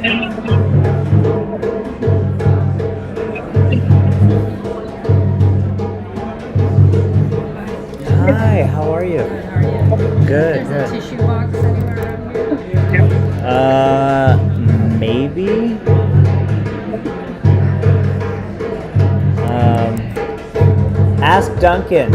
Hi, how are you? Good, There's good. a tissue box anywhere around here. Maybe. Ask Duncan.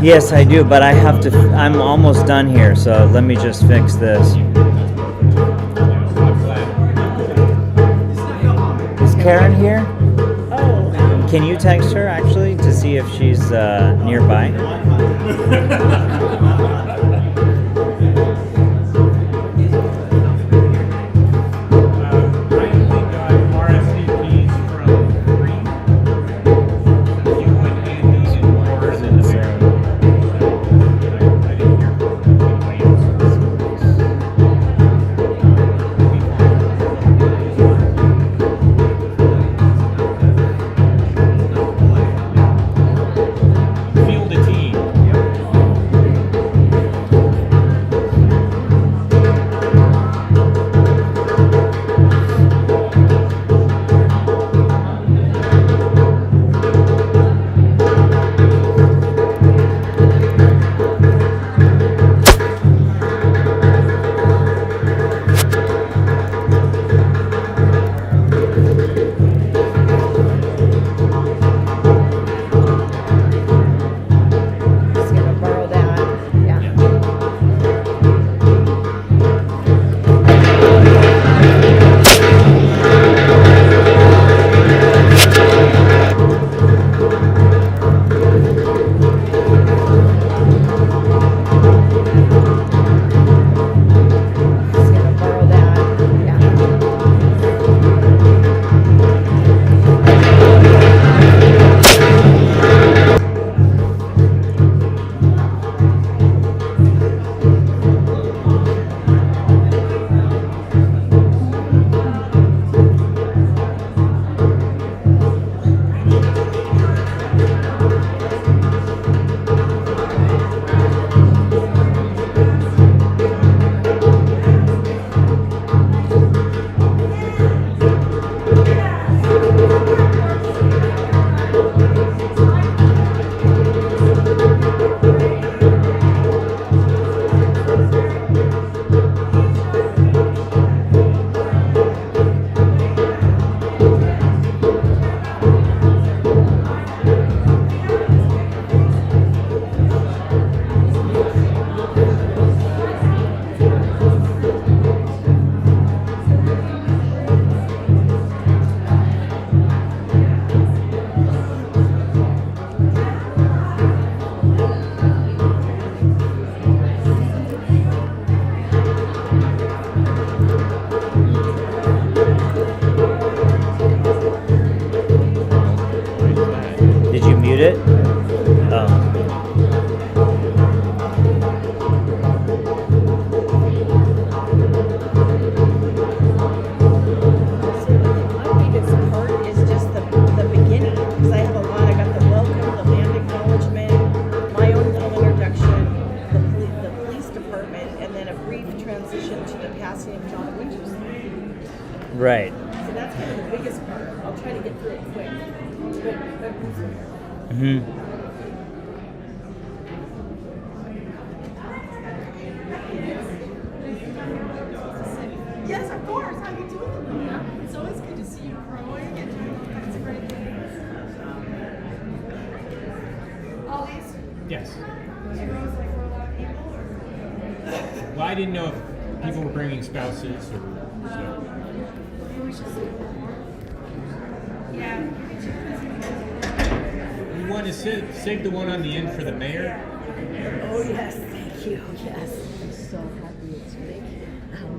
Yes, I do, but I have to. I'm almost done here, so let me just fix this. Is Karen here? Oh, Can you text her actually to see if she's nearby? Right. So that's kind of the biggest part. I'll try to get through it quick. Mm-hmm. Yes, of course. How you doing? Yeah. It's always good to see you growing and doing all kinds of great things. Always? Yes. Was it grows like for a lot of people? Or? Well, I didn't know if people were bringing spouses or so. Yeah. You want to save the one on the end for the mayor? Oh, yes. Thank you. Yes. I'm so happy it's big.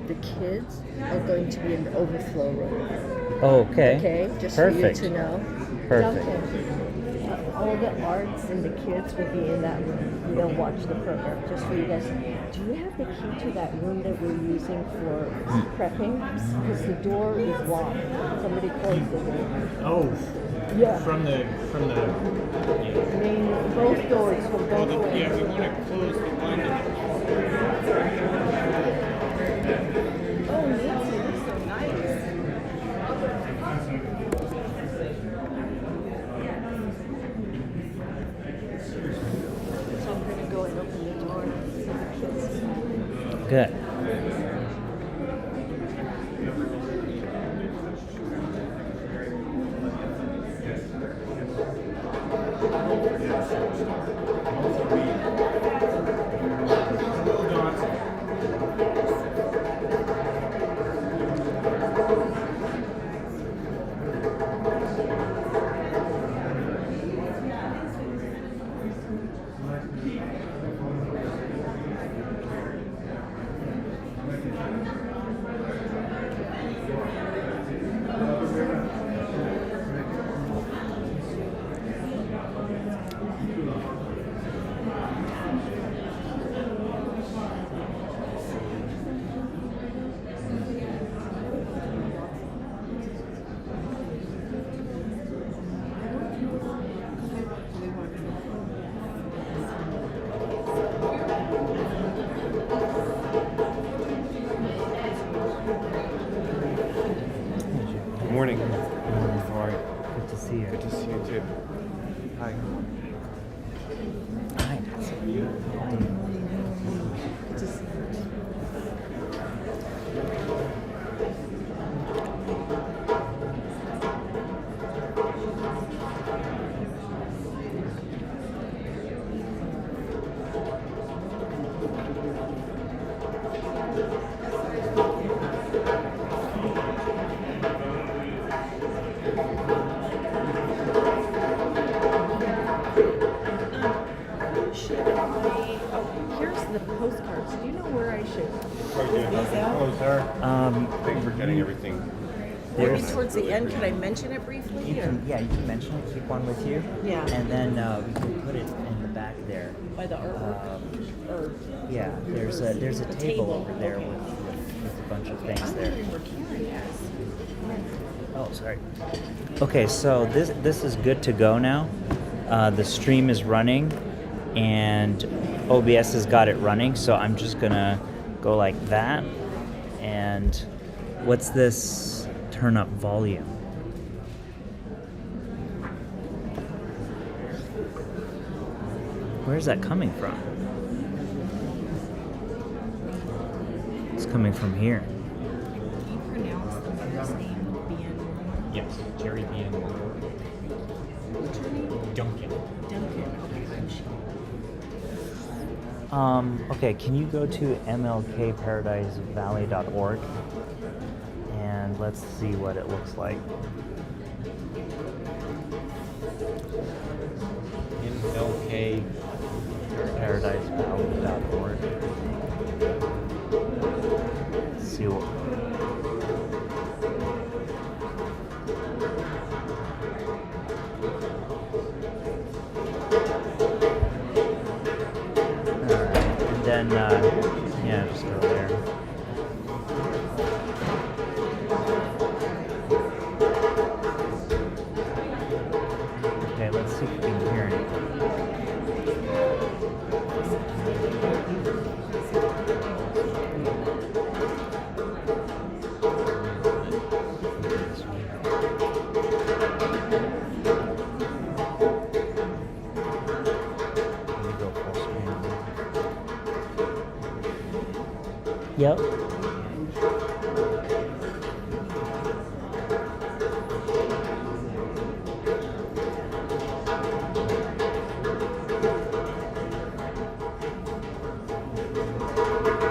The kids are going to be in the overflow room. Oh, okay. Okay, just Perfect. for you to know. Perfect. Duncan, all the arts and the kids will be in that room. They'll watch the program just for you guys. Do you have the key to that room that we're using for prepping? Because the door is locked. Somebody closed the door. Oh, Yeah. from the yeah. Main, both doors from both ways. Yeah, we want to close the one. Oh, Nancy, looks so nice. So I'm going to go and open the door for the kids. Good. morning. How are you? Good to see you. Good to see you too. Hi. Hi. Here's the postcards. Do you know where I should? Oh, sir. Thanks for getting everything. Maybe There's, towards the end, could I mention it briefly? you or can mention it, keep one with you. Yeah. And then we can put it in the back there. by the artwork? Or Yeah, there's a The table over there okay. with a bunch of things there. Where Kinney is. Oh, sorry. Okay, so this is good to go now. The stream is running, and OBS has got it running. So I'm just gonna go like that. And what's this? Turn up volume. Where's that coming from? It's coming from here. Do you pronounce the mother's name Bien-Willner? Yes, Jerry Bien-Willner. What's her name? Duncan. Duncan. Okay, I'm sure. Okay, can you go to MLKParadiseValley.org and let's see what it looks like. MLK. ParadiseValley.org. Let's see what. Alright, and then, yeah, just go there. Okay, let's see if we can hear anything. Let me go full screen. Yep.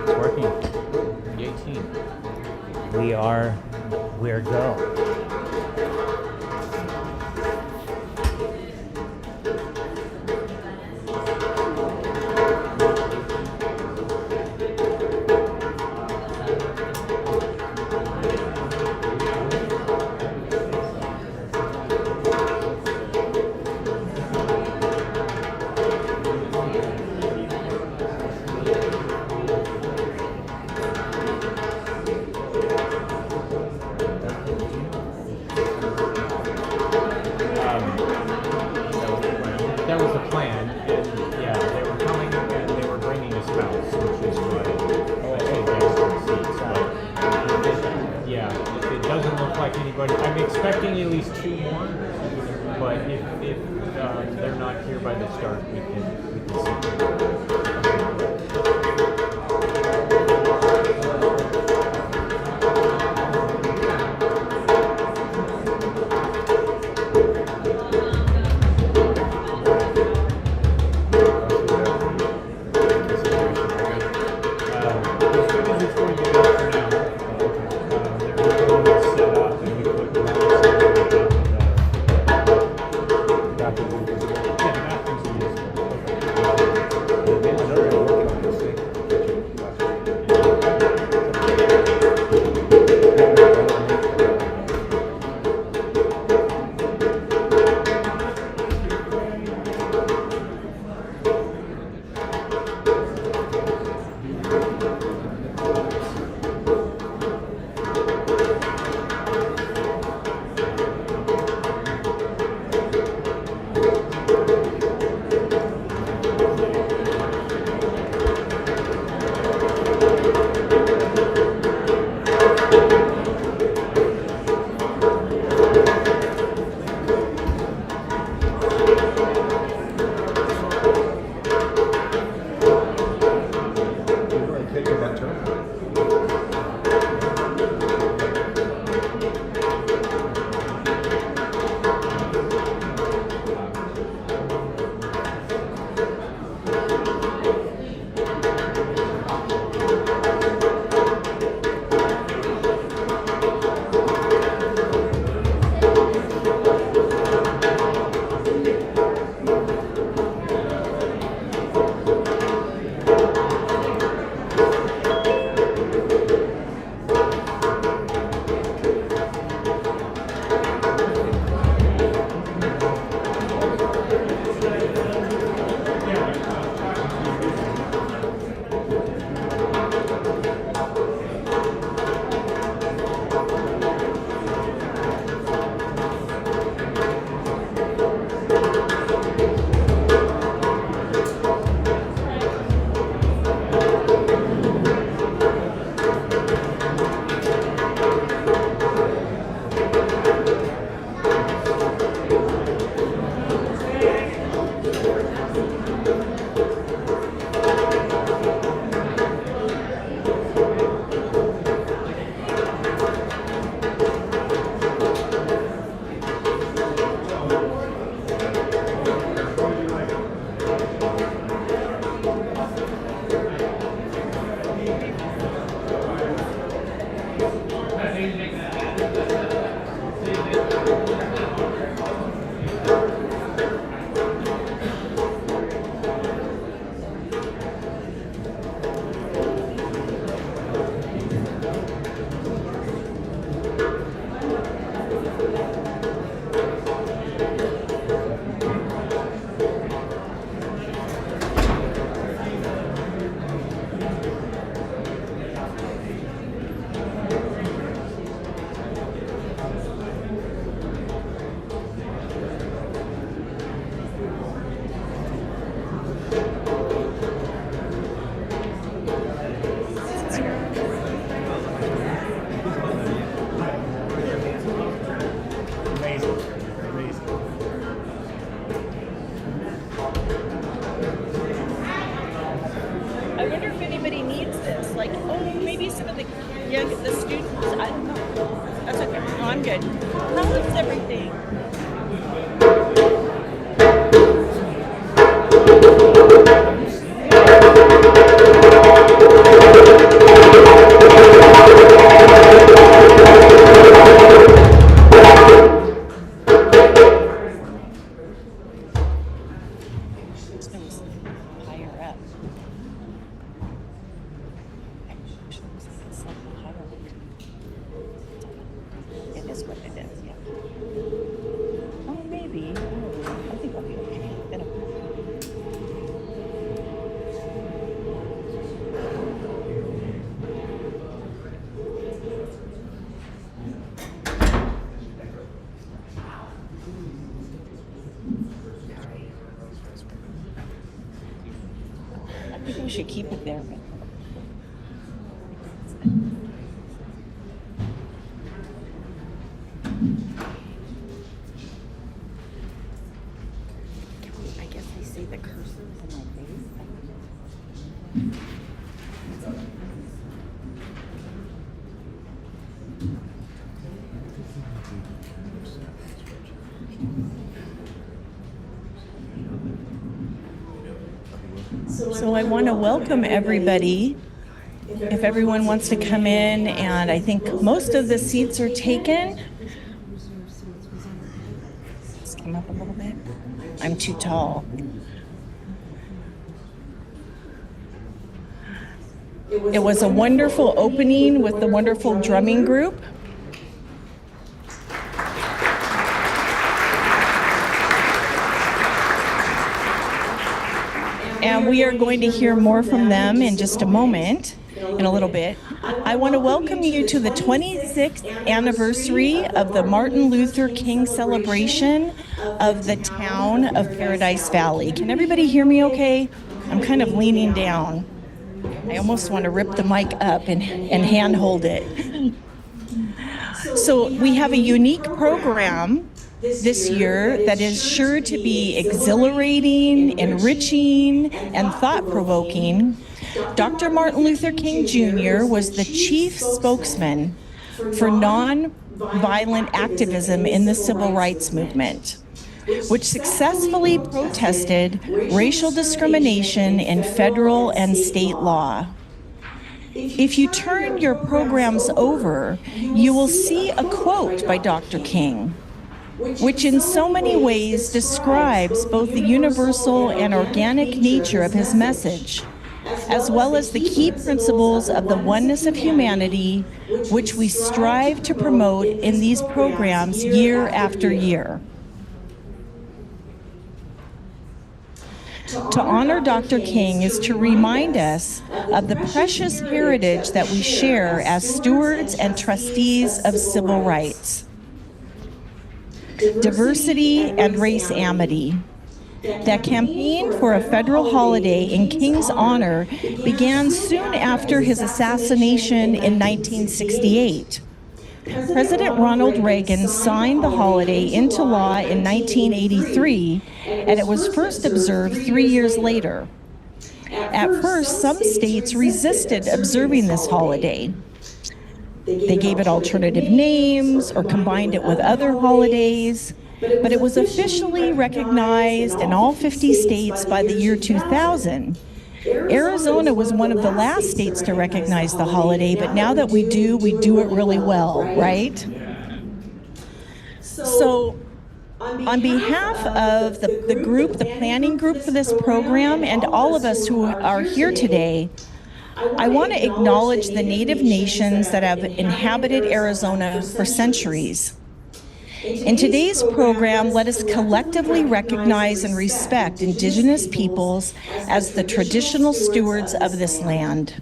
It's working. 18. We're go. That was the plan, and yeah, they were coming and they were bringing a spouse, which is what I think seats. But yeah, it doesn't look like anybody. I'm expecting at least 2 more, but if they're not here by the start, we can see. balance everything. Higher up. It is what it is, yeah. Oh, maybe. Oh, I think I'll be okay. I think we should keep it there. I guess they say the curses in my face. So I want to welcome everybody. If everyone wants to come in, and I think most of the seats are taken. Let's come up a little bit. I'm too tall. It was a wonderful opening with the wonderful drumming group. And we are going to hear more from them in just a moment, in a little bit. I want to welcome you to the 26th anniversary of the Martin Luther King celebration of the town of Paradise Valley. Can everybody hear me okay? I'm kind of leaning down. I almost want to rip the mic up and hand hold it. So we have a unique program this year that is sure to be exhilarating, enriching, and thought-provoking. Dr. Martin Luther King Jr. was the chief spokesman for non-violent activism in the civil rights movement, which successfully protested racial discrimination in federal and state law. If you turn your programs over, you will see a quote by Dr. King, which in so many ways describes both the universal and organic nature of his message, as well as the key principles of the oneness of humanity, which we strive to promote in these programs year after year. To honor Dr. King is to remind us of the precious heritage that we share as stewards and trustees of civil rights. Diversity and race amity. That campaign for a federal holiday in King's honor began soon after his assassination in 1968. President Ronald Reagan signed the holiday into law in 1983, and it was first observed 3 years later. At first, some states resisted observing this holiday. They gave it alternative names or combined it with other holidays, but it was officially recognized in all 50 states by the year 2000. Arizona was one of the last states to recognize the holiday, but now that we do it really well, right? So on behalf of the group, the planning group for this program, and all of us who are here today, I want to acknowledge the Native nations that have inhabited Arizona for centuries. In today's program, let us collectively recognize and respect Indigenous peoples as the traditional stewards of this land.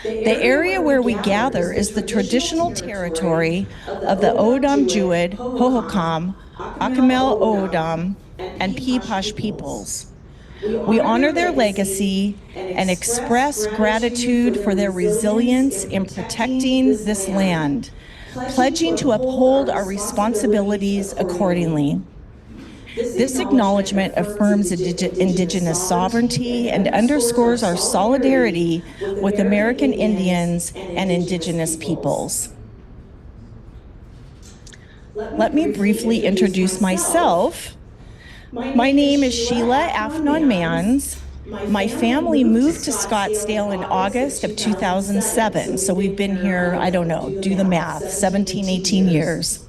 The area where we gather is the traditional territory of the O'odham Jewett, Hohokam, Acamel O'odham, and Peepash peoples. We honor their legacy and express gratitude for their resilience in protecting this land, pledging to uphold our responsibilities accordingly. This acknowledgement affirms Indigenous sovereignty and underscores our solidarity with American Indians and Indigenous peoples. let me briefly introduce myself. My name is Sheila Afnan-Manns. My family moved to Scottsdale in August of 2007, so we've been here, I don't know, do the math, 17, 18 years.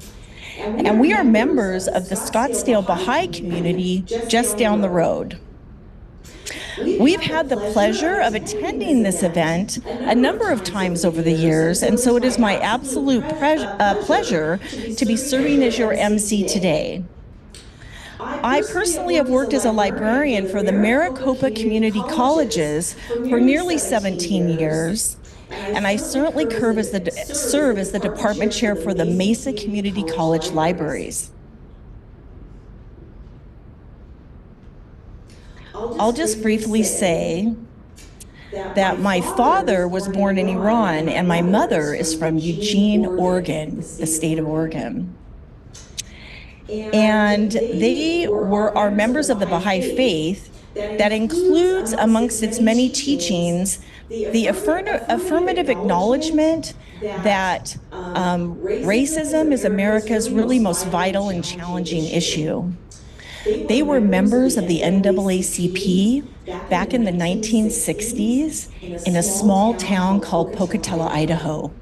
And we are members of the Scottsdale Baha'i community just down the road. We've had the pleasure of attending this event a number of times over the years, and so it is my absolute pleasure to be serving as your MC today. I personally have worked as a librarian for the Maricopa Community Colleges for nearly 17 years, and I certainly serve as the department chair for the Mesa Community College Libraries. I'll just briefly say that my father was born in Iran and my mother is from Eugene, Oregon, the state of Oregon. And they are members of the Baha'i faith that includes amongst its many teachings the affirmative acknowledgement that racism is America's really most vital and challenging issue. They were members of the NAACP back in the 1960s in a small town called Pocatello, Idaho.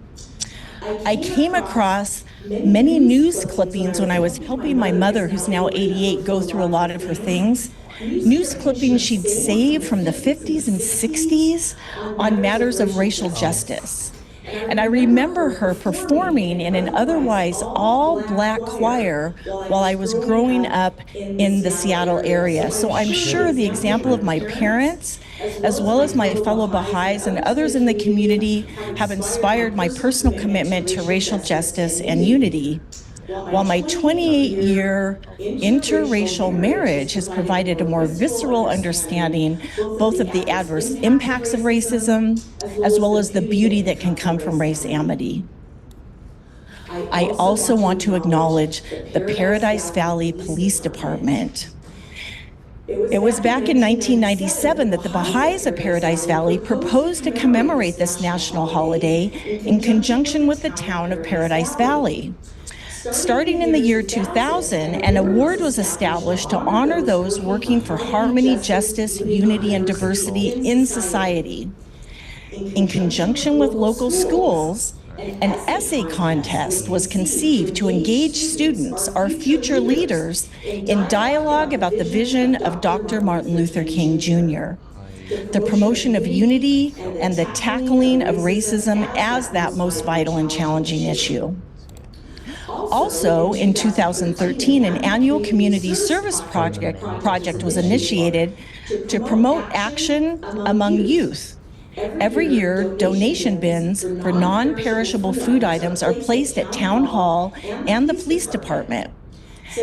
I came across many news clippings when I was helping my mother, who's now 88, go through a lot of her things. News clippings she'd saved from the 50s and 60s on matters of racial justice. And I remember her performing in an otherwise all-black choir while I was growing up in the Seattle area. So I'm sure the example of my parents, as well as my fellow Baha'is and others in the community, have inspired my personal commitment to racial justice and unity, while my 28-year interracial marriage has provided a more visceral understanding both of the adverse impacts of racism as well as the beauty that can come from race amity. I also want to acknowledge the Paradise Valley Police Department. It was back in 1997 that the Baha'is of Paradise Valley proposed to commemorate this national holiday in conjunction with the town of Paradise Valley. Starting in the year 2000, an award was established to honor those working for harmony, justice, unity, and diversity in society. In conjunction with local schools, an essay contest was conceived to engage students, our future leaders, in dialogue about the vision of Dr. Martin Luther King Jr., the promotion of unity and the tackling of racism as that most vital and challenging issue. Also, in 2013, an annual community service project was initiated to promote action among youth. Every year, donation bins for non-perishable food items are placed at Town Hall and the police department.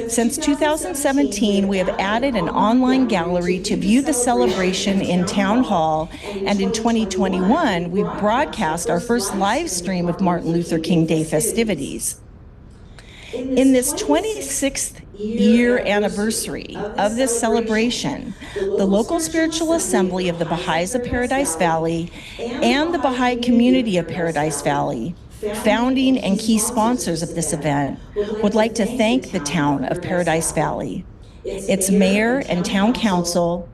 Since 2017, we have added an online gallery to view the celebration in Town Hall, and in 2021, we broadcast our first live stream of Martin Luther King Day festivities. In this 26th year anniversary of this celebration, the local spiritual assembly of the Baha'is of Paradise Valley and the Baha'i community of Paradise Valley, founding and key sponsors of this event, would like to thank the town of Paradise Valley, its mayor and town council,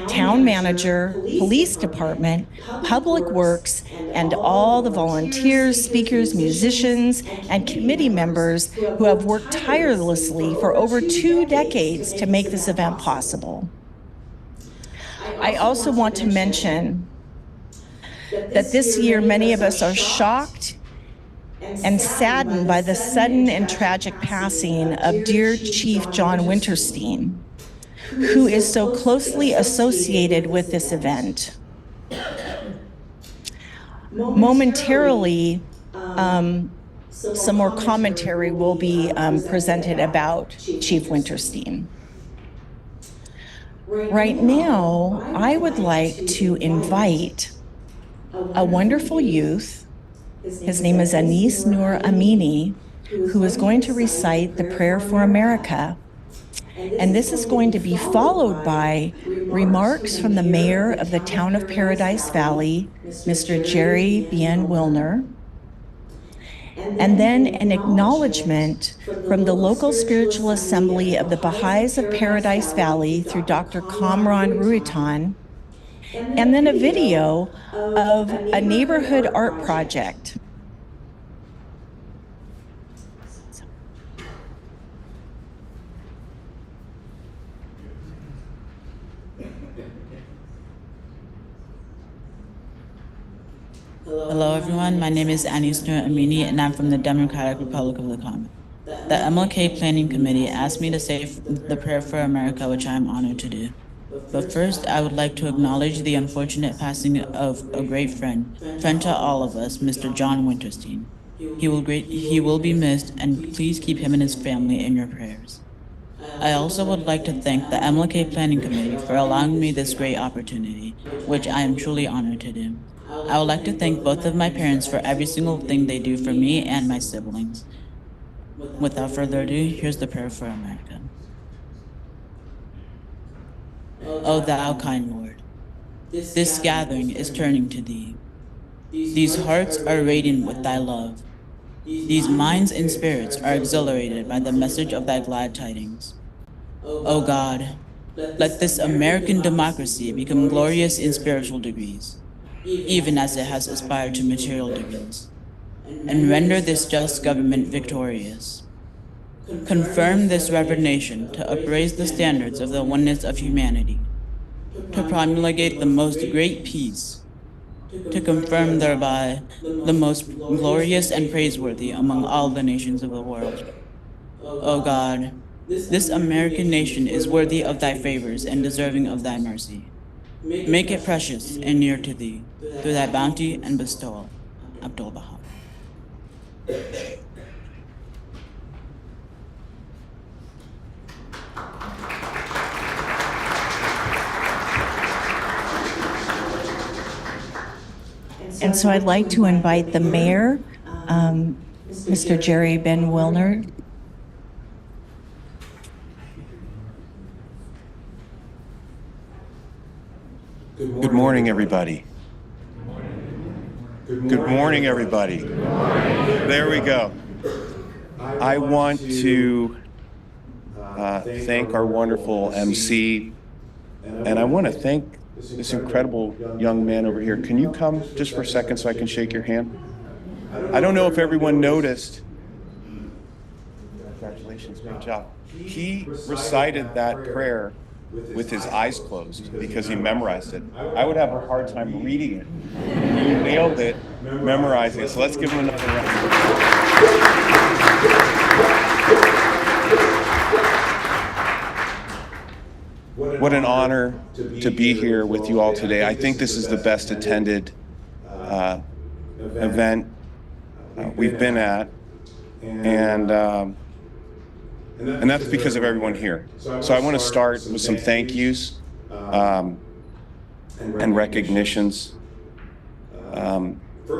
town manager, police department, public works, and all the volunteers, speakers, musicians, and committee members who have worked tirelessly for over 2 decades to make this event possible. I also want to mention that this year many of us are shocked and saddened by the sudden and tragic passing of dear Chief John Winterstein, who is so closely associated with this event. Momentarily, some more commentary will be presented about Chief Winterstein. Right now, I would like to invite a wonderful youth. His name is Anis-Nur Amini, who is going to recite the Prayer for America. And this is going to be followed by remarks from the mayor of the town of Paradise Valley, Mr. Jerry Bien-Willner. and then an acknowledgement from the local spiritual assembly of the Baha'is of Paradise Valley through Dr. Kamran Ruitan, and then a video of a neighborhood art project. Hello everyone, my name is Anis-Nur Amini and I'm from the Democratic Republic of the Congo. The MLK Planning Committee asked me to say the prayer for America, which I am honored to do. But first, I would like to acknowledge the unfortunate passing of a great friend to all of us, Mr. John Winterstein. He will be missed, and please keep him and his family in your prayers. I also would like to thank the MLK Planning Committee for allowing me this great opportunity, which I am truly honored to do. I would like to thank both of my parents for every single thing they do for me and my siblings. Without further ado, here's the prayer for America. O thou kind Lord, this gathering is turning to thee. These hearts are radiant with thy love. These minds and spirits are exhilarated by the message of thy glad tidings. O God, let this American democracy become glorious in spiritual degrees, even as it has aspired to material degrees, and render this just government victorious. Confirm this reverend nation to upraise the standards of the oneness of humanity, to promulgate the most great peace, to confirm thereby the most glorious and praiseworthy among all the nations of the world. O God, this American nation is worthy of thy favors and deserving of thy mercy. Make it precious and near to thee, through thy bounty and bestowal. Abdul Baha. And so I'd like to invite the mayor, Mr. Jerry Bien-Willner. Good morning, everybody. Good morning, everybody. There we go. I want to thank our wonderful MC, and I want to thank this incredible young man over here. Can you come just for a second so I can shake your hand? I don't know if everyone noticed. Congratulations, great job. He recited that prayer with his eyes closed because he memorized it. I would have a hard time reading it. You nailed it, memorizing it. So let's give him another round. What an honor to be here with you all today. I think this is the best attended event we've been at, and that's because of everyone here. So I want to start with some thank yous and recognitions.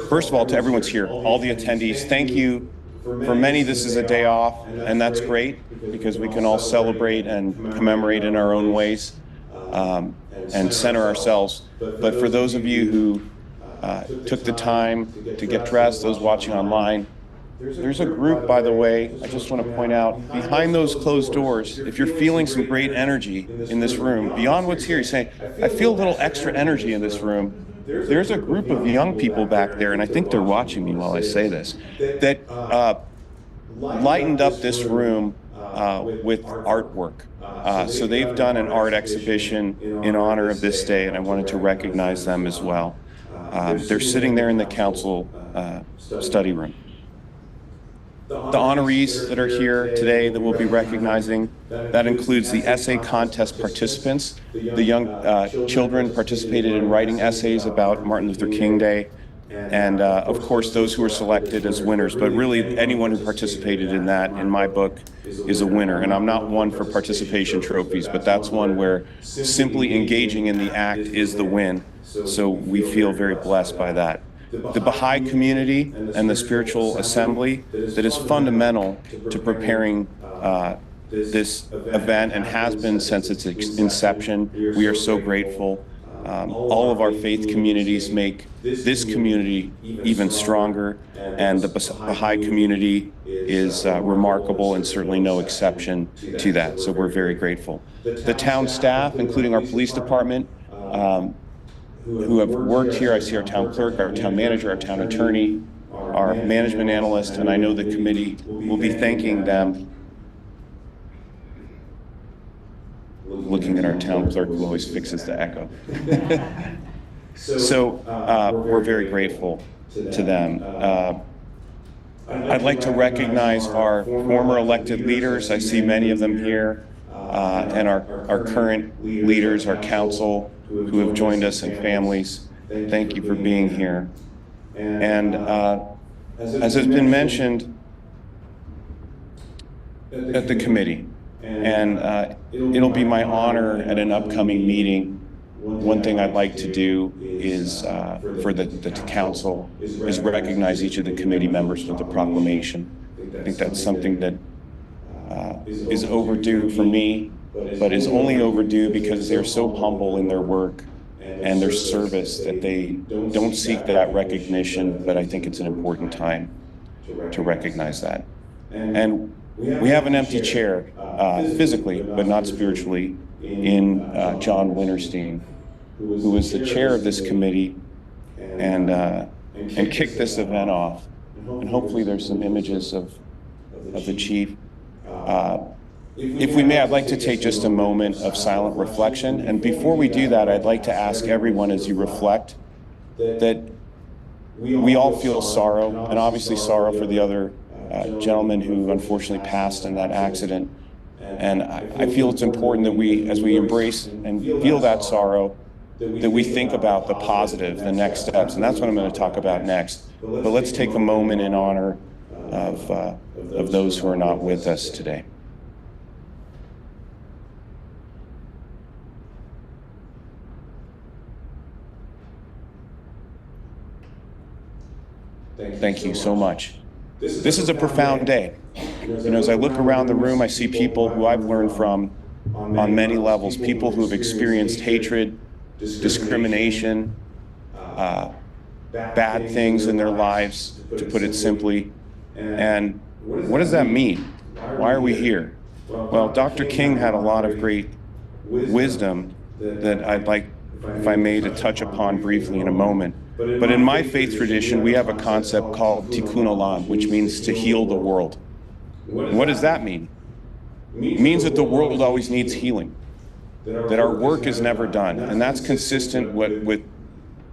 First of all, to everyone's here, all the attendees, thank you. For many, this is a day off, and that's great because we can all celebrate and commemorate in our own ways and center ourselves. But for those of you who took the time to get dressed, those watching online, there's a group, by the way, I just want to point out, behind those closed doors, if you're feeling some great energy in this room, beyond what's here, you're saying, I feel a little extra energy in this room. There's a group of young people back there, and I think they're watching me while I say this, that lightened up this room with artwork. So they've done an art exhibition in honor of this day, and I wanted to recognize them as well. They're sitting there in the council study room. The honorees that are here today that we'll be recognizing, that includes the essay contest participants. The young children participated in writing essays about Martin Luther King Day, and of course those who were selected as winners. But really anyone who participated in that, in my book, is a winner. And I'm not one for participation trophies, but that's one where simply engaging in the act is the win. So we feel very blessed by that. The Baha'i community and the spiritual assembly that is fundamental to preparing this event and has been since its inception. We are so grateful. All of our faith communities make this community even stronger, and the Baha'i community is remarkable and certainly no exception to that, so we're very grateful. The town staff, including our police department, who have worked here, I see our town clerk, our town manager, our town attorney, our management analyst, and I know the committee will be thanking them. Looking at our town clerk who always fixes the echo. So we're very grateful to them. I'd like to recognize our former elected leaders. I see many of them here, and our current leaders, our council, who have joined us, and families. Thank you for being here. And as has been mentioned at the committee, and it'll be my honor at an upcoming meeting. One thing I'd like to do is, for the council, is recognize each of the committee members with a proclamation. I think that's something that is overdue for me, but is only overdue because they're so humble in their work and their service that they don't seek that recognition, but I think it's an important time to recognize that. And we have an empty chair, physically, but not spiritually, in John Winterstein, who was the chair of this committee and kicked this event off. And hopefully there's some images of the chief. If we may, I'd like to take just a moment of silent reflection. And before we do that, I'd like to ask everyone, as you reflect, that we all feel sorrow, and obviously sorrow for the other gentleman who unfortunately passed in that accident. And I feel it's important that we, as we embrace and feel that sorrow, that we think about the positive, the next steps. And that's what I'm going to talk about next. But let's take a moment in honor of those who are not with us today. Thank you so much. This is a profound day. You know, as I look around the room, I see people who I've learned from on many levels, people who have experienced hatred, discrimination, bad things in their lives, to put it simply. And what does that mean? Why are we here? Well, Dr. King had a lot of great wisdom that I'd like, if I may, to touch upon briefly in a moment. But in my faith tradition, we have a concept called tikkun olam, which means to heal the world. And what does that mean? It means that the world always needs healing, that our work is never done. And that's consistent with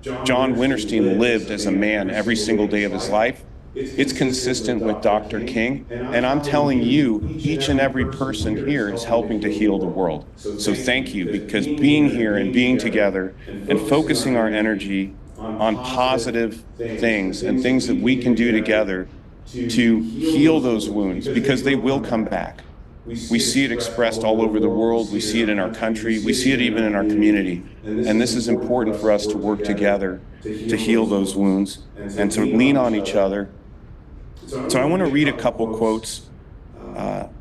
John Winterstein lived as a man every single day of his life. It's consistent with Dr. King. And I'm telling you, each and every person here is helping to heal the world. So thank you, because being here and being together and focusing our energy on positive things and things that we can do together to heal those wounds, because they will come back. We see it expressed all over the world. We see it in our country. We see it even in our community. And this is important for us to work together to heal those wounds and to lean on each other. So I want to read a couple quotes that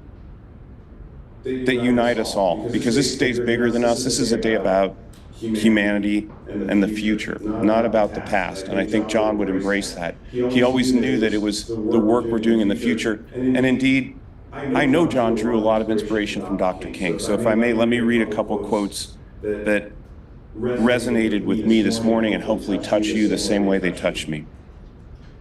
unite us all, because this day's bigger than us. This is a day about humanity and the future, not about the past. And I think John would embrace that. He always knew that it was the work we're doing in the future. And indeed, I know John drew a lot of inspiration from Dr. King. So if I may, let me read a couple quotes that resonated with me this morning and hopefully touch you the same way they touched me.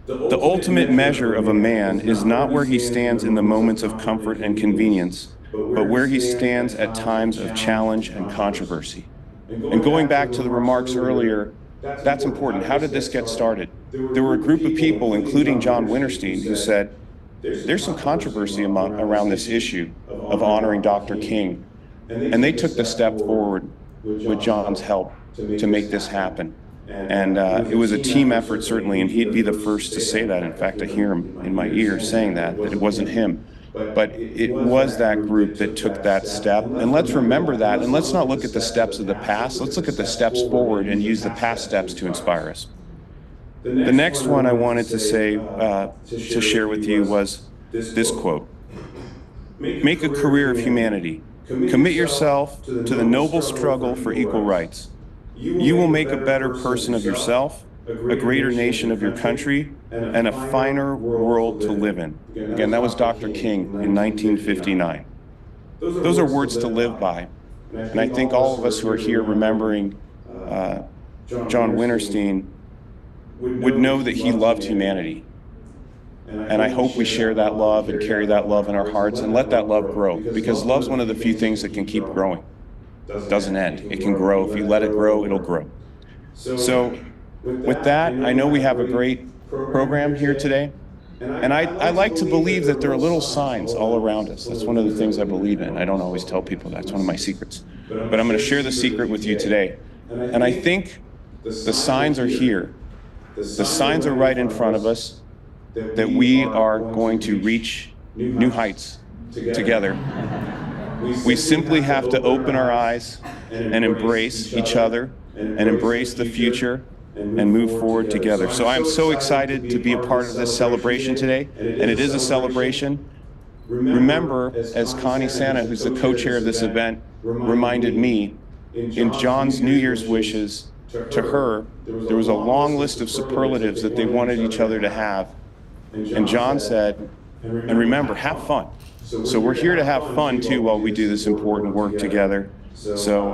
The ultimate measure of a man is not where he stands in the moments of comfort and convenience, but where he stands at times of challenge and controversy. And going back to the remarks earlier, that's important. How did this get started? There were a group of people, including John Winterstein, who said, there's some controversy around this issue of honoring Dr. King. And they took the step forward with John's help to make this happen. And it was a team effort, certainly, and he'd be the first to say that. In fact, I hear him in my ear saying that it wasn't him. But it was that group that took that step. And let's remember that, and let's not look at the steps of the past. Let's look at the steps forward and use the past steps to inspire us. The next one I wanted to say, to share with you was this quote. Make a career of humanity. Commit yourself to the noble struggle for equal rights. You will make a better person of yourself, a greater nation of your country, and a finer world to live in. Again, that was Dr. King in 1959. Those are words to live by. And I think all of us who are here remembering John Winterstein would know that he loved humanity. And I hope we share that love and carry that love in our hearts and let that love grow, because love's one of the few things that can keep growing. It doesn't end. It can grow. If you let it grow, it'll grow. So with that, I know we have a great program here today. And I like to believe that there are little signs all around us. That's one of the things I believe in. I don't always tell people that. It's one of my secrets. But I'm going to share the secret with you today. And I think the signs are here. The signs are right in front of us that we are going to reach new heights together. We simply have to open our eyes and embrace each other and embrace the future and move forward together. So I'm so excited to be a part of this celebration today, and it is a celebration. Remember, as Connie Santa, who's the co-chair of this event, reminded me, in John's New Year's wishes to her, there was a long list of superlatives that they wanted each other to have. And John said, and remember, have fun. So we're here to have fun too while we do this important work together. So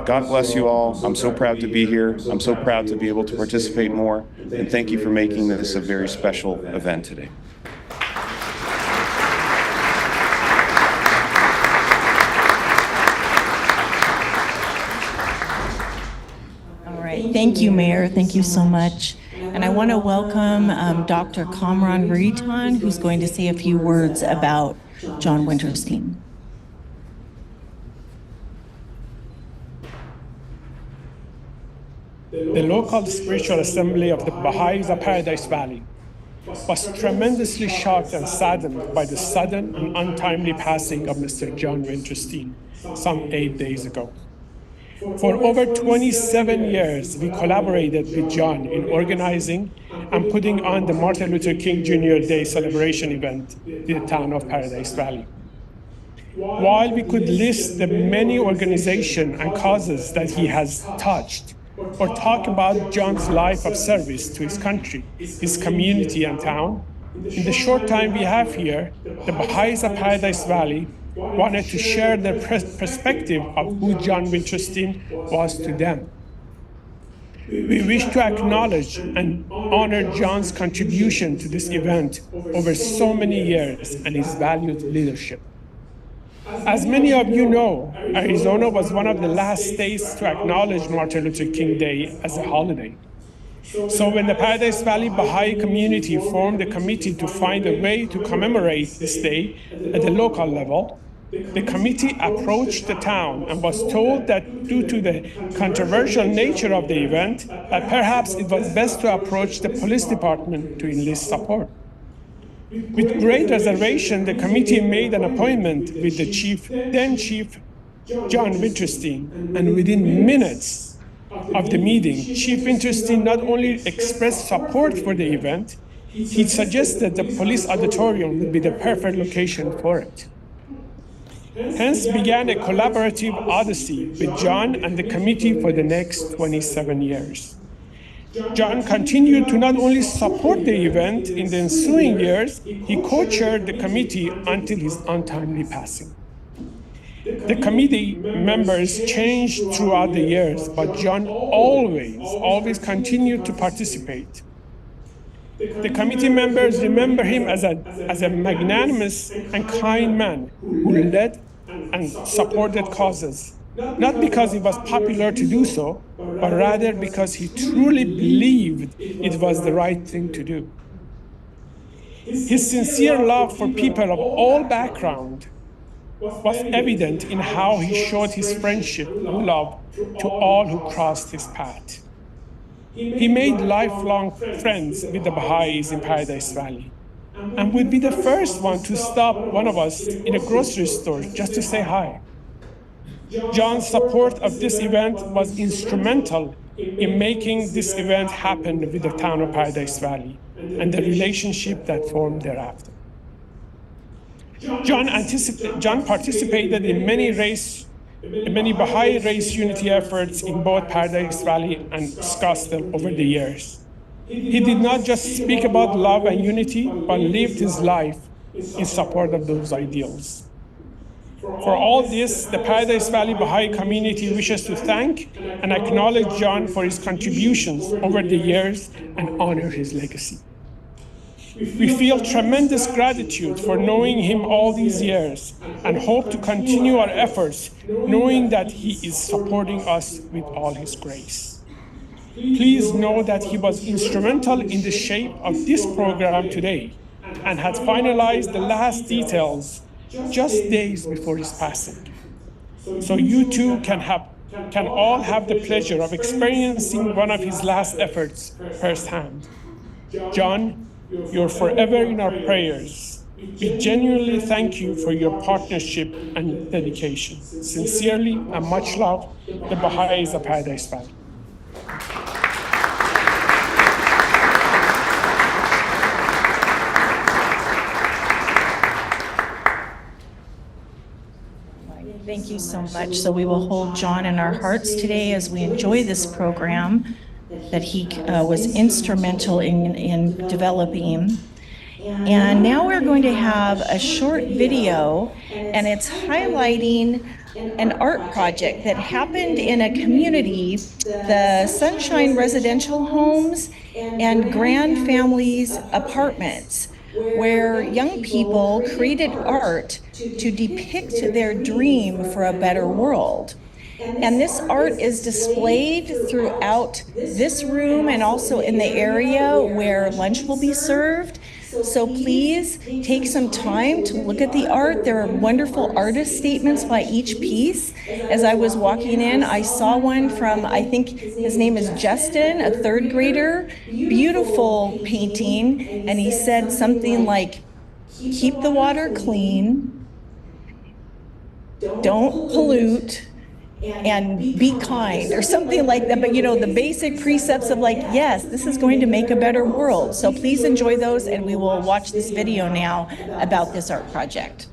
God bless you all. I'm so proud to be here. I'm so proud to be able to participate more. And thank you for making this a very special event today. All right. Thank you, Mayor. Thank you so much. And I want to welcome Dr. Kamran Ritan, who's going to say a few words about John Winterstein. The local spiritual assembly of the Bahá'ís of Paradise Valley was tremendously shocked and saddened by the sudden and untimely passing of Mr. John Winterstein some 8 days ago. For over 27 years, we collaborated with John in organizing and putting on the Martin Luther King Jr. Day celebration event in the town of Paradise Valley. While we could list the many organizations and causes that he has touched, or talk about John's life of service to his country, his community and town, in the short time we have here, the Bahá'ís of Paradise Valley wanted to share their perspective of who John Winterstein was to them. We wish to acknowledge and honor John's contribution to this event over so many years and his valued leadership. As many of you know, Arizona was one of the last states to acknowledge Martin Luther King Day as a holiday. So when the Paradise Valley Baha'i community formed a committee to find a way to commemorate this day at the local level, the committee approached the town and was told that due to the controversial nature of the event, that perhaps it was best to approach the police department to enlist support. With great reservation, the committee made an appointment with the then chief John Winterstein, and within minutes of the meeting, Chief Winterstein not only expressed support for the event, he suggested the police auditorium would be the perfect location for it. Hence began a collaborative odyssey with John and the committee for the next 27 years. John continued to not only support the event in the ensuing years, he co-chaired the committee until his untimely passing. The committee members changed throughout the years, but John always continued to participate. The committee members remember him as a magnanimous and kind man who led and supported causes, not because he was popular to do so, but rather because he truly believed it was the right thing to do. His sincere love for people of all backgrounds was evident in how he showed his friendship and love to all who crossed his path. He made lifelong friends with the Bahá'ís in Paradise Valley and would be the first one to stop one of us in a grocery store just to say hi. John's support of this event was instrumental in making this event happen with the town of Paradise Valley and the relationship that formed thereafter. John participated in many race Many Baha'i race unity efforts in both Paradise Valley and Scottsdale over the years. He did not just speak about love and unity, but lived his life in support of those ideals. For all this, the Paradise Valley Baha'i community wishes to thank and acknowledge John for his contributions over the years and honor his legacy. We feel tremendous gratitude for knowing him all these years and hope to continue our efforts knowing that he is supporting us with all his grace. Please know that he was instrumental in the shape of this program today and had finalized the last details just days before his passing. So you too can all have the pleasure of experiencing one of his last efforts firsthand. John, you're forever in our prayers. We genuinely thank you for your partnership and dedication. Sincerely and much love, the Baha'is of Paradise Valley. Thank you so much. So we will hold John in our hearts today as we enjoy this program that he was instrumental in developing. And now we're going to have a short video, and it's highlighting an art project that happened in a community, the Sunshine Residential Homes and Grand Families Apartments, where young people created art to depict their dream for a better world. And this art is displayed throughout this room and also in the area where lunch will be served. So please take some time to look at the art. There are wonderful artist statements by each piece. As I was walking in, I saw one from, I think his name is Justin, a third grader. Beautiful painting. And he said something like, keep the water clean, don't pollute, and be kind, or something like that. But you know, the basic precepts of like, yes, this is going to make a better world. So please enjoy those, and we will watch this video now about this art project.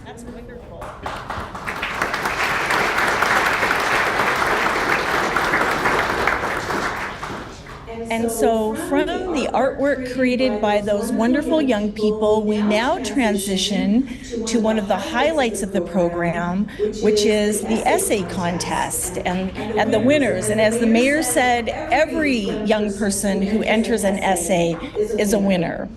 That's wonderful. And so from the artwork created by those wonderful young people, we now transition to one of the highlights of the program, which is the essay contest and the winners. And as the mayor said, every young person who enters an essay is a winner.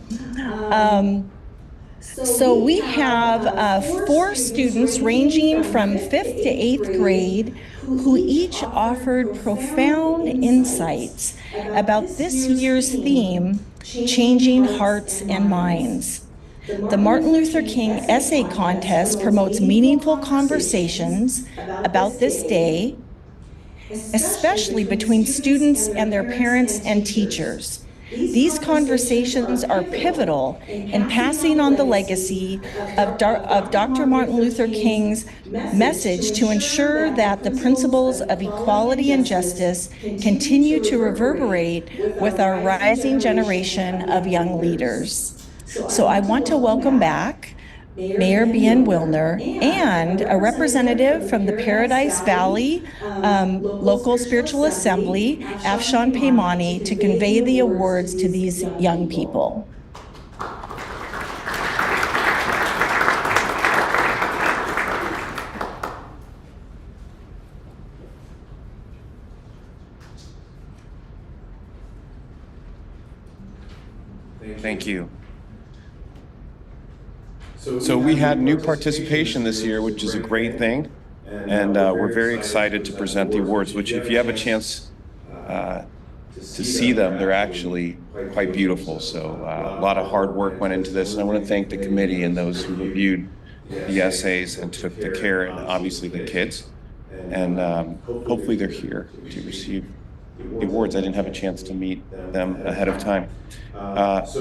So we have 4 students ranging from 5th to 8th grade who each offered profound insights about this year's theme, Changing Hearts and Minds. The Martin Luther King Essay Contest promotes meaningful conversations about this day, especially between students and their parents and teachers. These conversations are pivotal in passing on the legacy of Dr. Martin Luther King's message to ensure that the principles of equality and justice continue to reverberate with our rising generation of young leaders. So I want to welcome back Mayor Bien-Willner and a representative from the Paradise Valley Local Spiritual Assembly, Afshan Peymani, to convey the awards to these young people. Thank you. So we had new participation this year, which is a great thing, and we're very excited to present the awards, which if you have a chance to see them, they're actually quite beautiful. So a lot of hard work went into this, and I want to thank the committee and those who reviewed the essays and took the care, and obviously the kids. And hopefully they're here to receive the awards. I didn't have a chance to meet them ahead of time.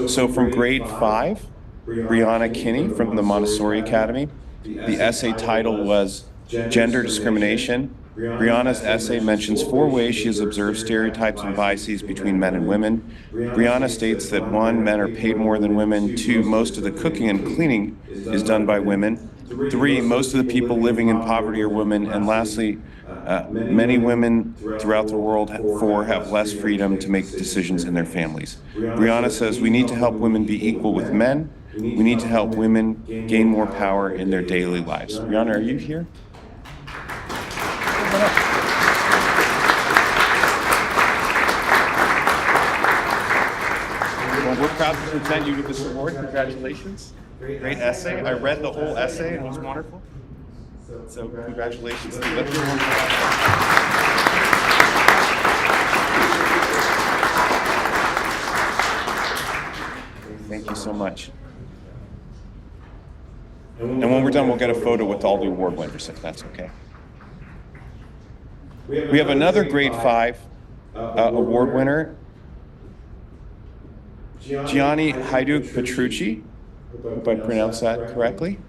So from grade 5, Brianna Kinney from the Montessori Academy. The essay title was Gender Discrimination. Brianna's essay mentions 4 ways she has observed stereotypes and biases between men and women. Brianna states that 1, men are paid more than women. 2, most of the cooking and cleaning is done by women. 3, most of the people living in poverty are women. And lastly, many women throughout the world have less freedom to make decisions in their families. Brianna says we need to help women be equal with men. We need to help women gain more power in their daily lives. Brianna, are you here? Well, we're proud to present you with this award. Congratulations. Great essay. I read the whole essay and it was wonderful. So congratulations to you. Thank you so much. And when we're done, we'll get a photo with all the award winners, if that's okay. We have another grade 5 award winner, Gianni Hejduk-Petrucci. Hope I pronounced that correctly.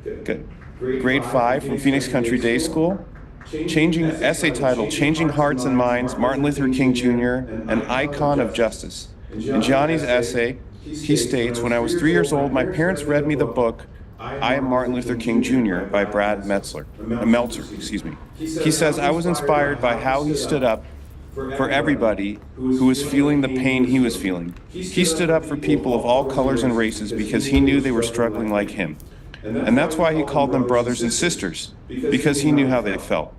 Good. Grade 5 from Phoenix Country Day School. Essay title, Changing Hearts and Minds, Martin Luther King Jr., an Icon of Justice. In Gianni's essay, he states, when I was 3 years old, my parents read me the book, I Am Martin Luther King Jr. by Brad Meltzer. He says, I was inspired by how he stood up for everybody who was feeling the pain he was feeling. He stood up for people of all colors and races because he knew they were struggling like him. And that's why he called them brothers and sisters, because he knew how they felt.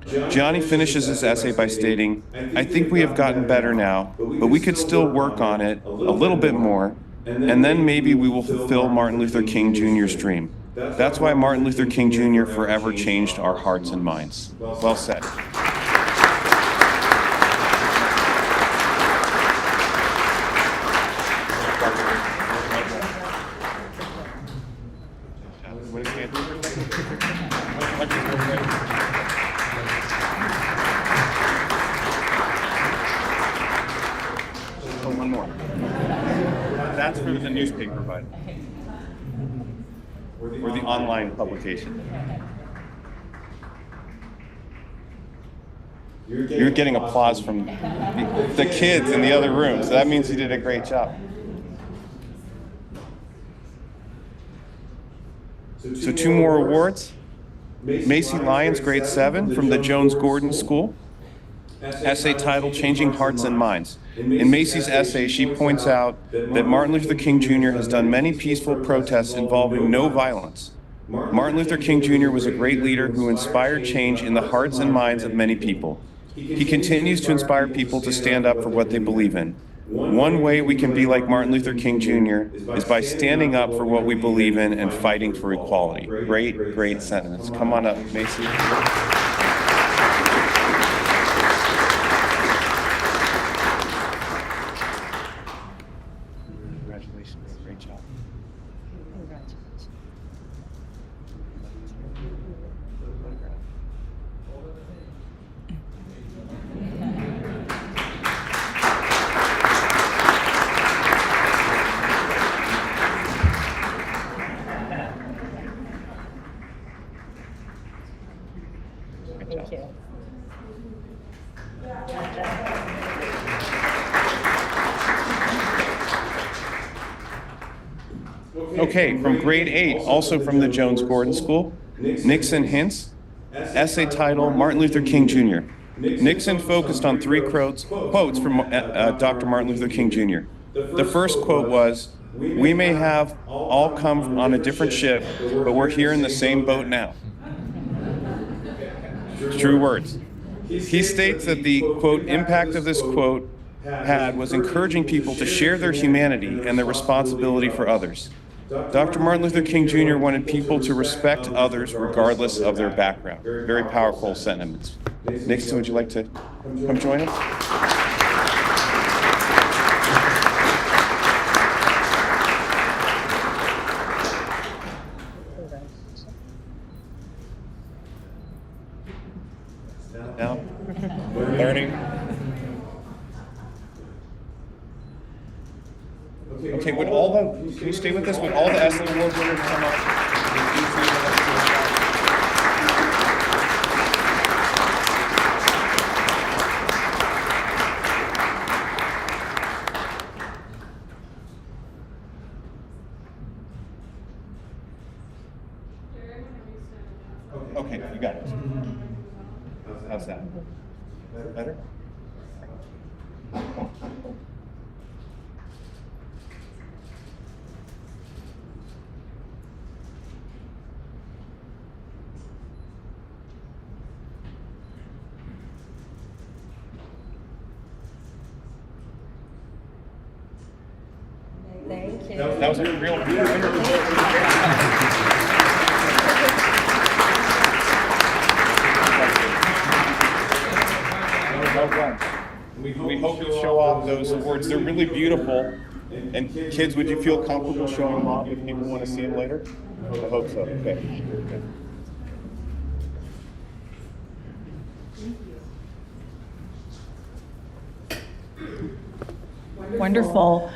Gianni finishes his essay by stating, I think we have gotten better now, but we could still work on it a little bit more, and then maybe we will fulfill Martin Luther King Jr.'s dream. That's why Martin Luther King Jr. forever changed our hearts and minds. Well said. One more. That's for the newspaper, bud. Or the online publication. You're getting applause from the kids in the other room, so that means you did a great job. So 2 more awards. Macey Lyons, grade 7, from the Jones Gordon School. Essay titled, Changing Hearts and Minds. In Macey's essay, she points out that Martin Luther King Jr. has done many peaceful protests involving no violence. Martin Luther King Jr. was a great leader who inspired change in the hearts and minds of many people. He continues to inspire people to stand up for what they believe in. One way we can be like Martin Luther King Jr. is by standing up for what we believe in and fighting for equality. Great, great sentence. Come on up, Macey. Congratulations. Great job. Thank you. Okay, from grade 8, also from the Jones Gordon School, Nixon Hintz, essay title, Martin Luther King Jr. Nixon focused on 3 quotes from Dr. Martin Luther King Jr. The first quote was, "We may have all come on a different ship, but we're here in the same boat now." True words. He states that the, quote, impact of this quote was encouraging people to share their humanity and their responsibility for others. Dr. Martin Luther King Jr. wanted people to respect others regardless of their background. Very powerful sentiments. Nixon, would you like to come join us? Now, learning. Okay, can you stay with us? Would all the Essay Award winners come up? Okay, you got it. How's that? Better? Thank you. That was a real Well done. We hope you'll show off those awards. They're really beautiful. And kids, would you feel comfortable showing them off if people want to see them later? I hope so. Okay. Wonderful.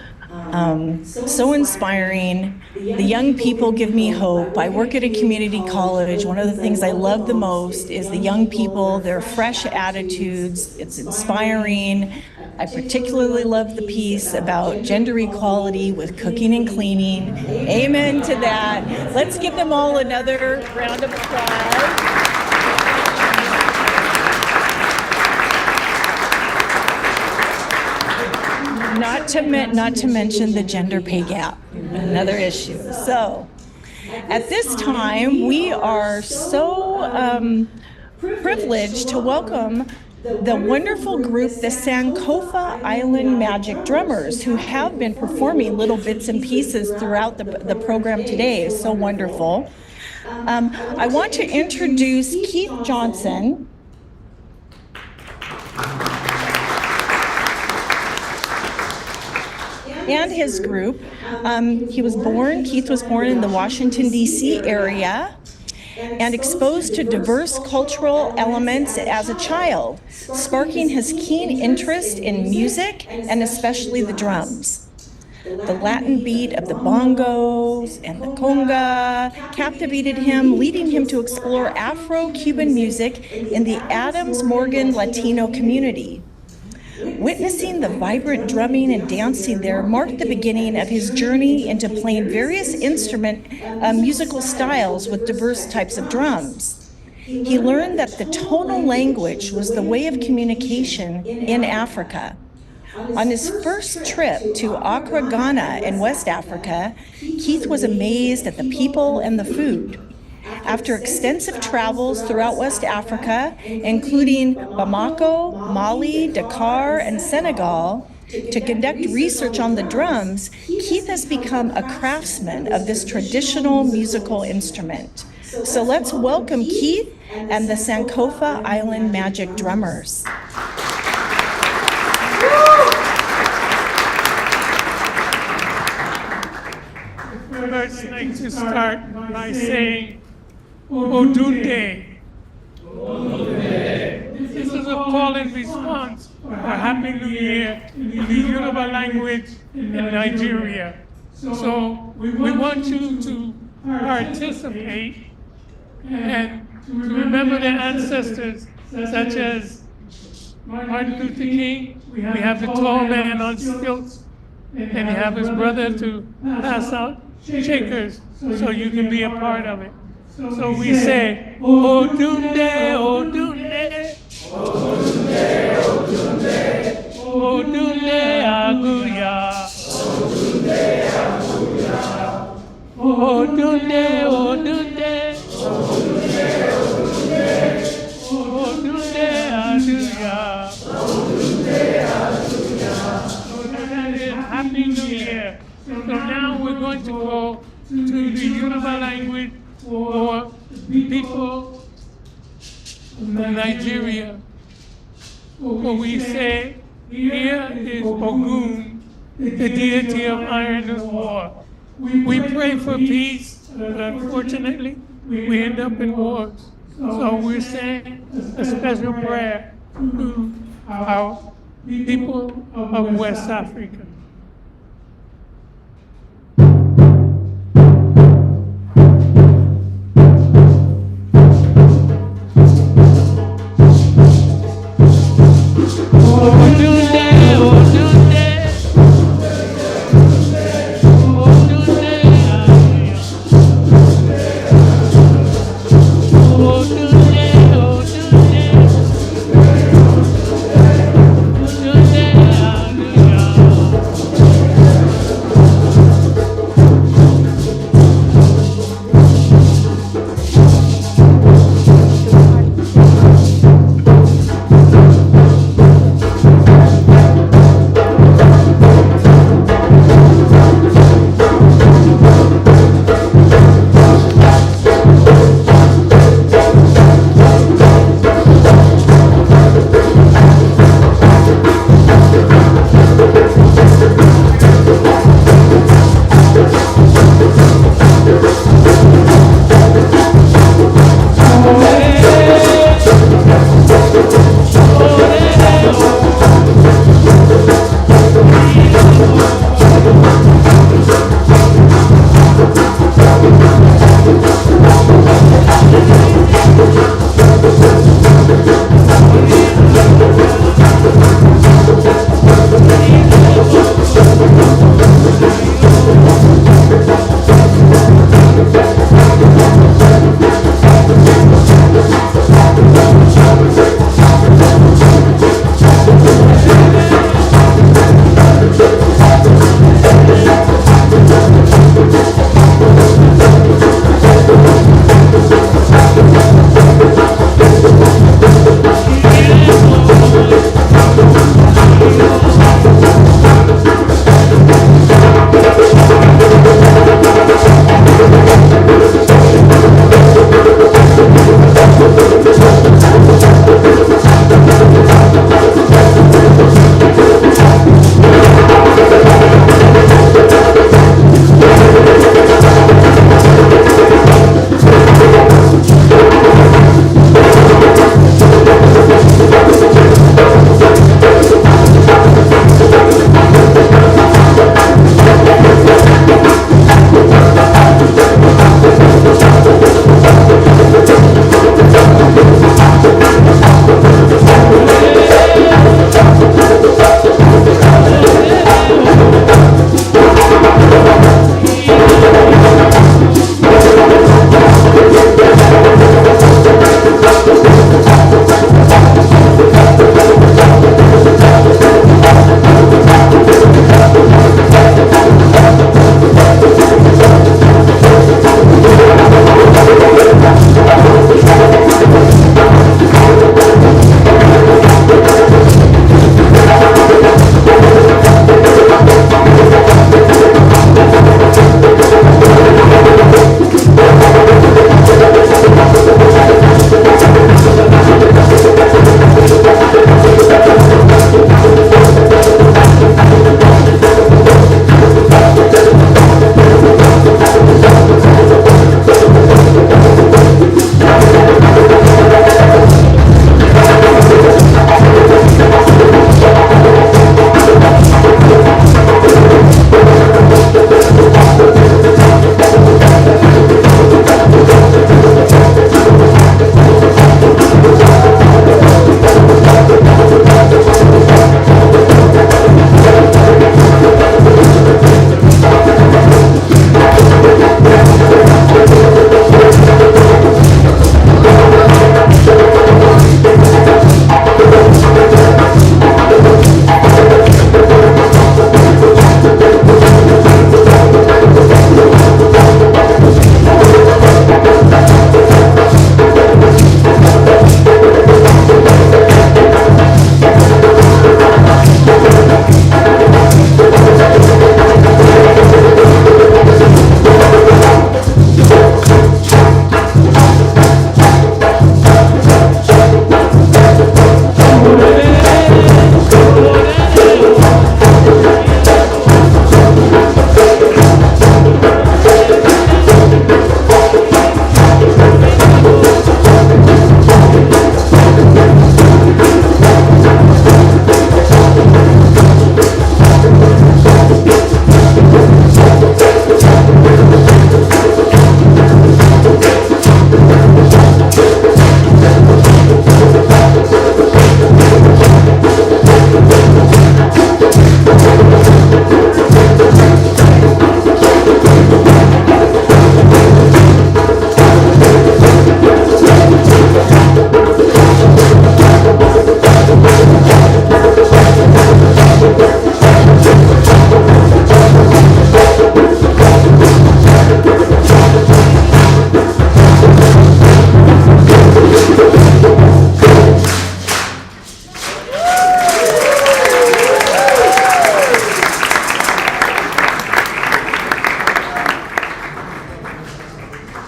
So inspiring. The young people give me hope. I work at a community college. One of the things I love the most is the young people, their fresh attitudes. It's inspiring. I particularly love the piece about gender equality with cooking and cleaning. Amen to that. Let's give them all another round of applause. Not to mention the gender pay gap, another issue. So, at this time, we are so privileged to welcome the wonderful group, the Sankofa Island Magic Drummers, who have been performing little bits and pieces throughout the program today. It's so wonderful. I want to introduce Keith Johnson. And his group. Keith was born in the Washington, D.C. area and exposed to diverse cultural elements as a child, sparking his keen interest in music and especially the drums. The Latin beat of the bongos and the conga captivated him, leading him to explore Afro-Cuban music in the Adams Morgan Latino community. Witnessing the vibrant drumming and dancing there marked the beginning of his journey into playing various musical styles with diverse types of drums. He learned that the tonal language was the way of communication in Africa. On his first trip to Accra, Ghana in West Africa, Keith was amazed at the people and the food. After extensive travels throughout West Africa, including Bamako, Mali, Dakar, and Senegal, to conduct research on the drums, Keith has become a craftsman of this traditional musical instrument. So let's welcome Keith and the Sankofa Island Magic Drummers. Nice like to start by saying, Odunde. This is a call and response for Happy New Year in the Yoruba language in Nigeria. So we want you to participate and to remember their ancestors, such as Martin Luther King. We have the tall man on stilts, and you have his brother to pass out shakers so you can be a part of it. So we say, Odunde, Odunde, Odunde, Odunde, Odunde, Aguya, Odunde, Aguya, Odunde, Odunde, Odunde, Odunde, Aguya, Odunde, Aguya. So that is Happy New Year. So now we're going to go to the Yoruba language for people of Nigeria. What we say, here is Ogun, the deity of iron and war. We pray for peace, but unfortunately, we end up in wars. So we're saying a special prayer to our people of West Africa.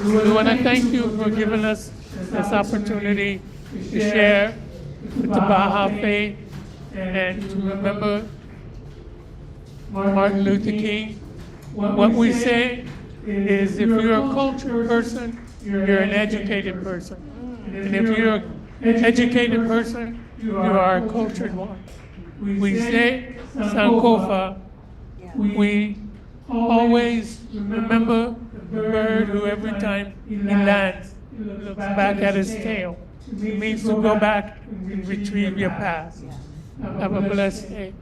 We want to thank you for giving us this opportunity to share with the Baha'i faith and to remember Martin Luther King. What we say is if you're a cultured person, you're an educated person. And if you're an educated person, you are a cultured one. We say Sankofa. We always remember the bird who every time he lands, he looks back at his tail. It means to go back and retrieve your past. Have a blessed day.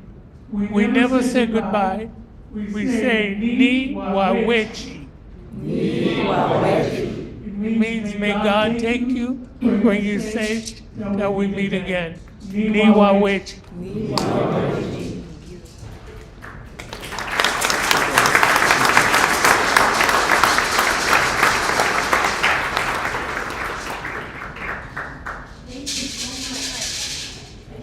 We never say goodbye. We say ni wa wechi. It means may God take you, bring you safe till we meet again. Ni wa wechi.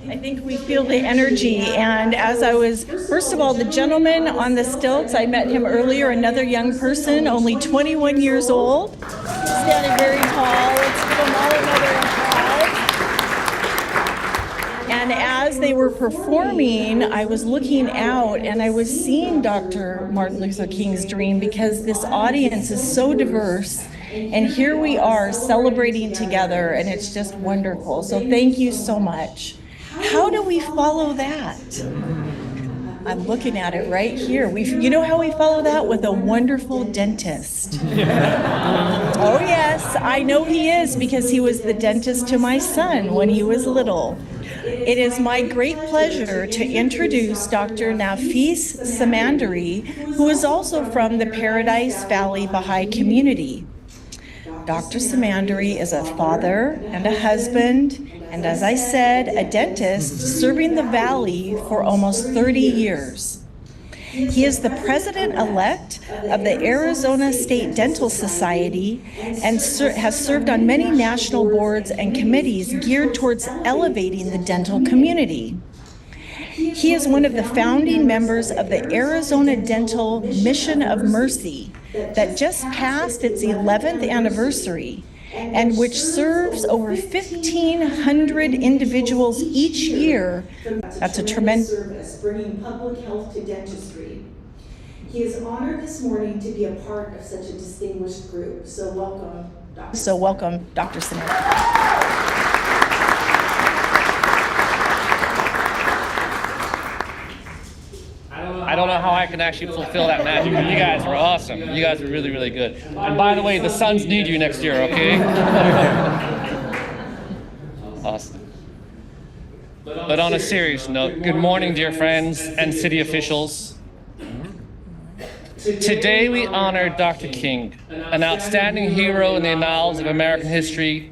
I think we feel the energy, and as I was, first of all, the gentleman on the stilts, I met him earlier, another young person, only 21 years old, standing very tall. Let's give them all another applause. And as they were performing, I was looking out and I was seeing Dr. Martin Luther King's dream, because this audience is so diverse. And here we are celebrating together, and it's just wonderful. So thank you so much. How do we follow that? I'm looking at it right here. You know how we follow that? With a wonderful dentist. Oh yes, I know he is, because he was the dentist to my son when he was little. It is my great pleasure to introduce Dr. Nafys Samandari, who is also from the Paradise Valley Baha'i community. Dr. Samandari is a father and a husband, and as I said, a dentist serving the Valley for almost 30 years. He is the president-elect of the Arizona State Dental Society and has served on many national boards and committees geared towards elevating the dental community. He is one of the founding members of the Arizona Dental Mission of Mercy that just passed its 11th anniversary, and which serves over 1,500 individuals each year. That's a tremendous service, bringing public health to dentistry. He is honored this morning to be a part of such a distinguished group. So welcome, Dr. Samandari. I don't know how I can actually fulfill that magic, but you guys were awesome. You guys were really, really good. And by the way, the Suns need you next year, okay? Awesome. But on a serious note, good morning, dear friends and city officials. Today we honor Dr. King, an outstanding hero in the annals of American history.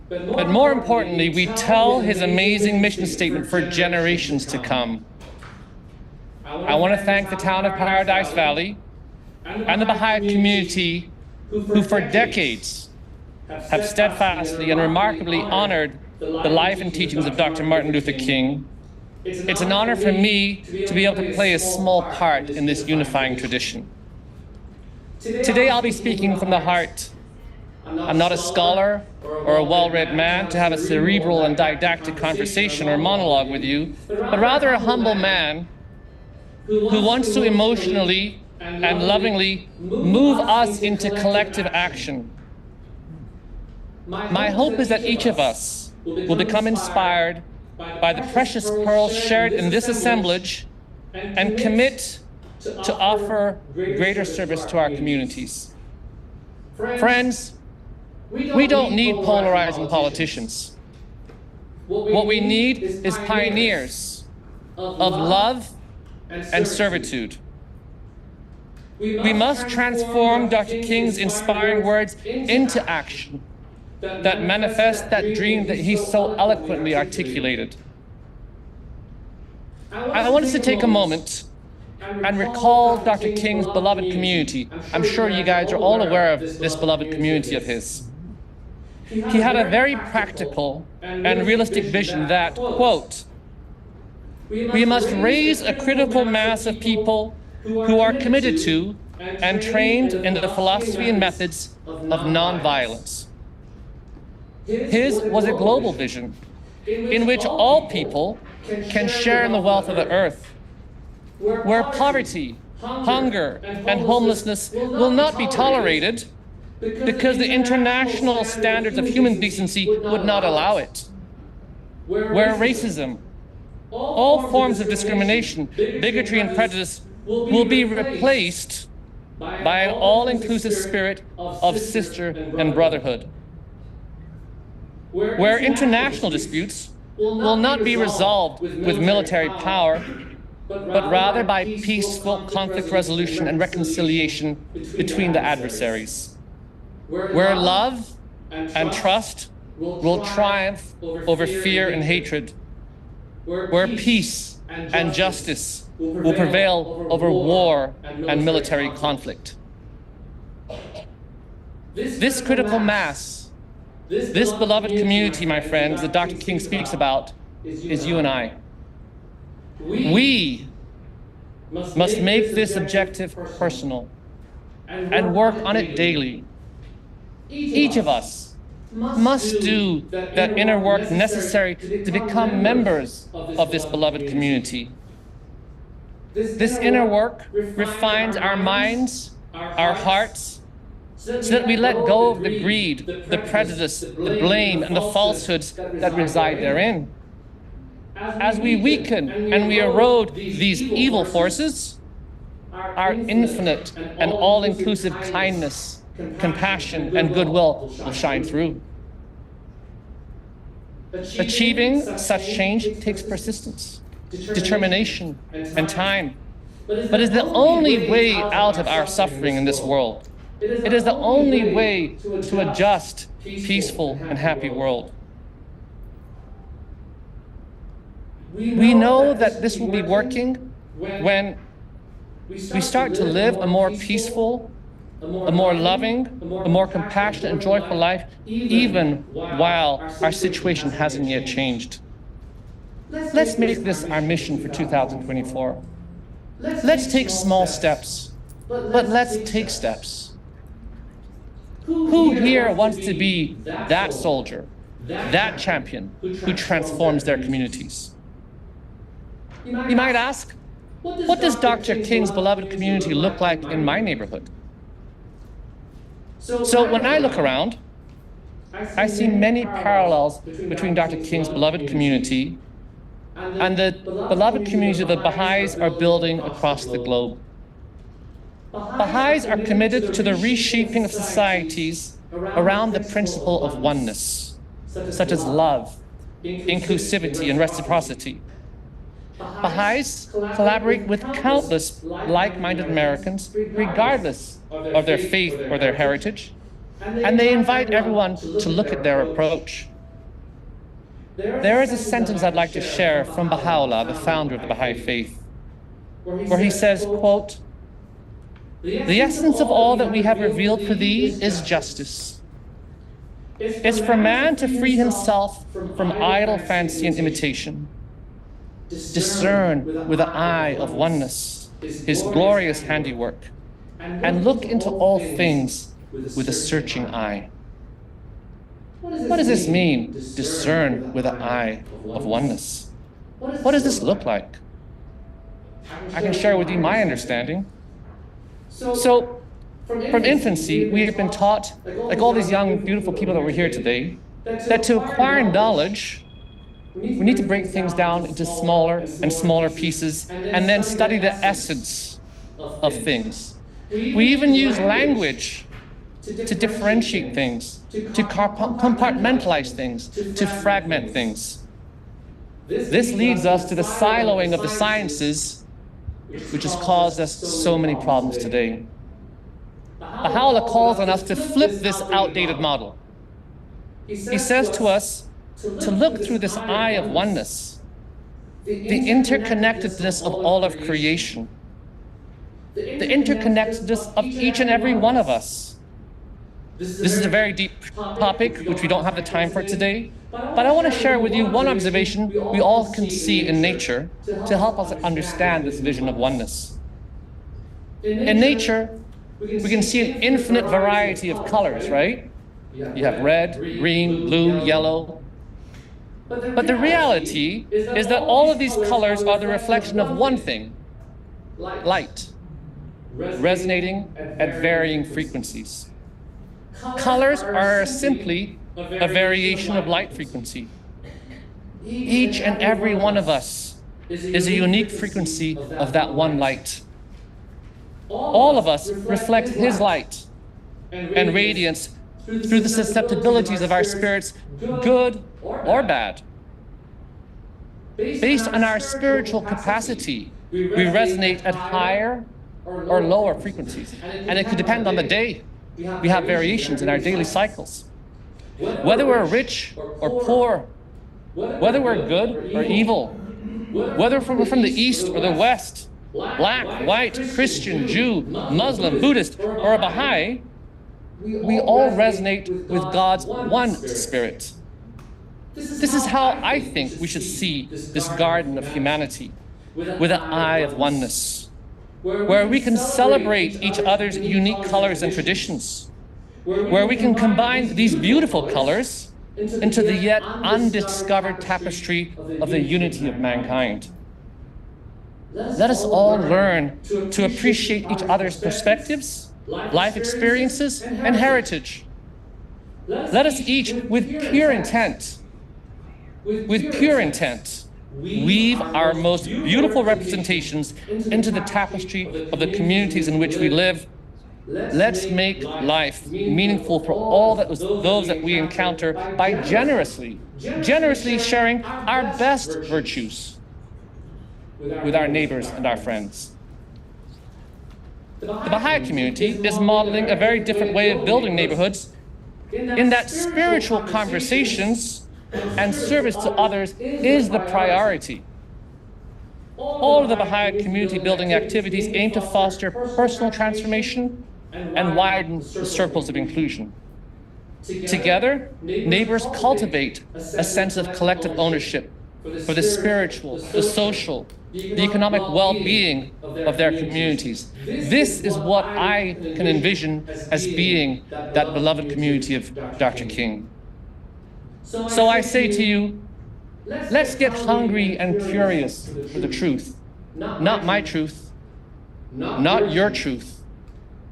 But more importantly, we tell his amazing mission statement for generations to come. I want to thank the town of Paradise Valley and the Baha'i community who for decades have steadfastly and remarkably honored the life and teachings of Dr. Martin Luther King. It's an honor for me to be able to play a small part in this unifying tradition. Today I'll be speaking from the heart. I'm not a scholar or a well-read man to have a cerebral and didactic conversation or monologue with you, but rather a humble man who wants to emotionally and lovingly move us into collective action. My hope is that each of us will become inspired by the precious pearls shared in this assemblage and commit to offer greater service to our communities. Friends, we don't need polarizing politicians. What we need is pioneers of love and servitude. We must transform Dr. King's inspiring words into action that manifest that dream that he so eloquently articulated. I want us to take a moment and recall Dr. King's beloved community. I'm sure you guys are all aware of this beloved community of his. He had a very practical and realistic vision that, quote, "We must raise a critical mass of people who are committed to and trained in the philosophy and methods of nonviolence. His was a global vision in which all people can share in the wealth of the earth, where poverty, hunger, and homelessness will not be tolerated because the international standards of human decency would not allow it, where racism, all forms of discrimination, bigotry, and prejudice will be replaced by an all-inclusive spirit of sister and brotherhood, where international disputes will not be resolved with military power, but rather by peaceful conflict resolution and reconciliation between the adversaries, where love and trust will triumph over fear and hatred, where peace and justice will prevail over war and military conflict. This critical mass, this beloved community, my friends, that Dr. King speaks about, is you and I. We must make this objective personal and work on it daily. Each of us must do that inner work necessary to become members of this beloved community. This inner work refines our minds, our hearts, so that we let go of the greed, the prejudice, the blame, and the falsehoods that reside therein. As we weaken and we erode these evil forces, our infinite and all-inclusive kindness, compassion, and goodwill will shine through. Achieving such change takes persistence, determination, and time, but is the only way out of our suffering in this world. It is the only way to a just, peaceful, and happy world. We know that this will be working when we start to live a more peaceful, a more loving, a more compassionate and joyful life, even while our situation hasn't yet changed. Let's make this our mission for 2024. Let's take small steps, but let's take steps. Who here wants to be that soldier, that champion who transforms their communities? You might ask, what does Dr. King's beloved community look like in my neighborhood? So when I look around, I see many parallels between Dr. King's beloved community and the beloved community that Baha'is are building across the globe. Baha'is are committed to the reshaping of societies around the principle of oneness, such as love, inclusivity, and reciprocity. Baha'is collaborate with countless like-minded Americans, regardless of their faith or their heritage, and they invite everyone to look at their approach. There is a sentence I'd like to share from Baha'u'llah, the founder of the Baha'i faith, where he says, quote, "The essence of all that we have revealed for thee is justice. It's for man to free himself from idle fancy and imitation. Discern with an eye of oneness his glorious handiwork, and look into all things with a searching eye." What does this mean, discern with an eye of oneness? What does this look like? I can share with you my understanding. So, from infancy, we have been taught, like all these young, beautiful people that were here today, that to acquire knowledge, we need to break things down into smaller and smaller pieces and then study the essence of things. We even use language to differentiate things, to compartmentalize things, to fragment things. This leads us to the siloing of the sciences, which has caused us so many problems today. Baha'u'llah calls on us to flip this outdated model. He says to us to look through this eye of oneness, the interconnectedness of all of creation, the interconnectedness of each and every one of us. This is a very deep topic, which we don't have the time for today, but I want to share with you one observation we all can see in nature to help us understand this vision of oneness. In nature, we can see an infinite variety of colors, right? You have red, green, blue, yellow. But the reality is that all of these colors are the reflection of one thing: light, resonating at varying frequencies. Colors are simply a variation of light frequency. Each and every one of us is a unique frequency of that one light. All of us reflect his light and radiance through the susceptibilities of our spirits, good or bad. Based on our spiritual capacity, we resonate at higher or lower frequencies. And it could depend on the day. We have variations in our daily cycles. Whether we're rich or poor, whether we're good or evil, whether we're from the East or the West, black, white, Christian, Jew, Muslim, Buddhist, or a Bahá'í, we all resonate with God's one spirit. This is how I think we should see this garden of humanity, with an eye of oneness, where we can celebrate each other's unique colors and traditions, where we can combine these beautiful colors into the yet undiscovered tapestry of the unity of mankind. Let us all learn to appreciate each other's perspectives, life experiences, and heritage. Let us each, with pure intent, weave our most beautiful representations into the tapestry of the communities in which we live. Let's make life meaningful for all those that we encounter by generously sharing our best virtues with our neighbors and our friends. The Baha'i community is modeling a very different way of building neighborhoods, in that spiritual conversations and service to others is the priority. All of the Baha'i community building activities aim to foster personal transformation and widen the circles of inclusion. Together, neighbors cultivate a sense of collective ownership for the spiritual, the social, the economic well-being of their communities. This is what I can envision as being that beloved community of Dr. King. So I say to you, let's get hungry and curious for the truth. Not my truth, not your truth,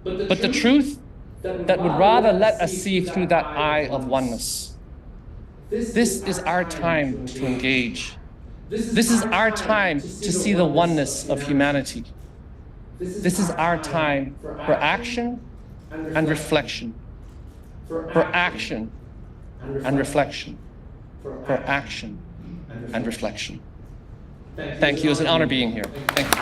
but the truth that would rather let us see through that eye of oneness. This is our time to engage. This is our time to see the oneness of humanity. This is our time for action and reflection. For action and reflection. For action and reflection. Thank you. It's an honor being here. Thank you.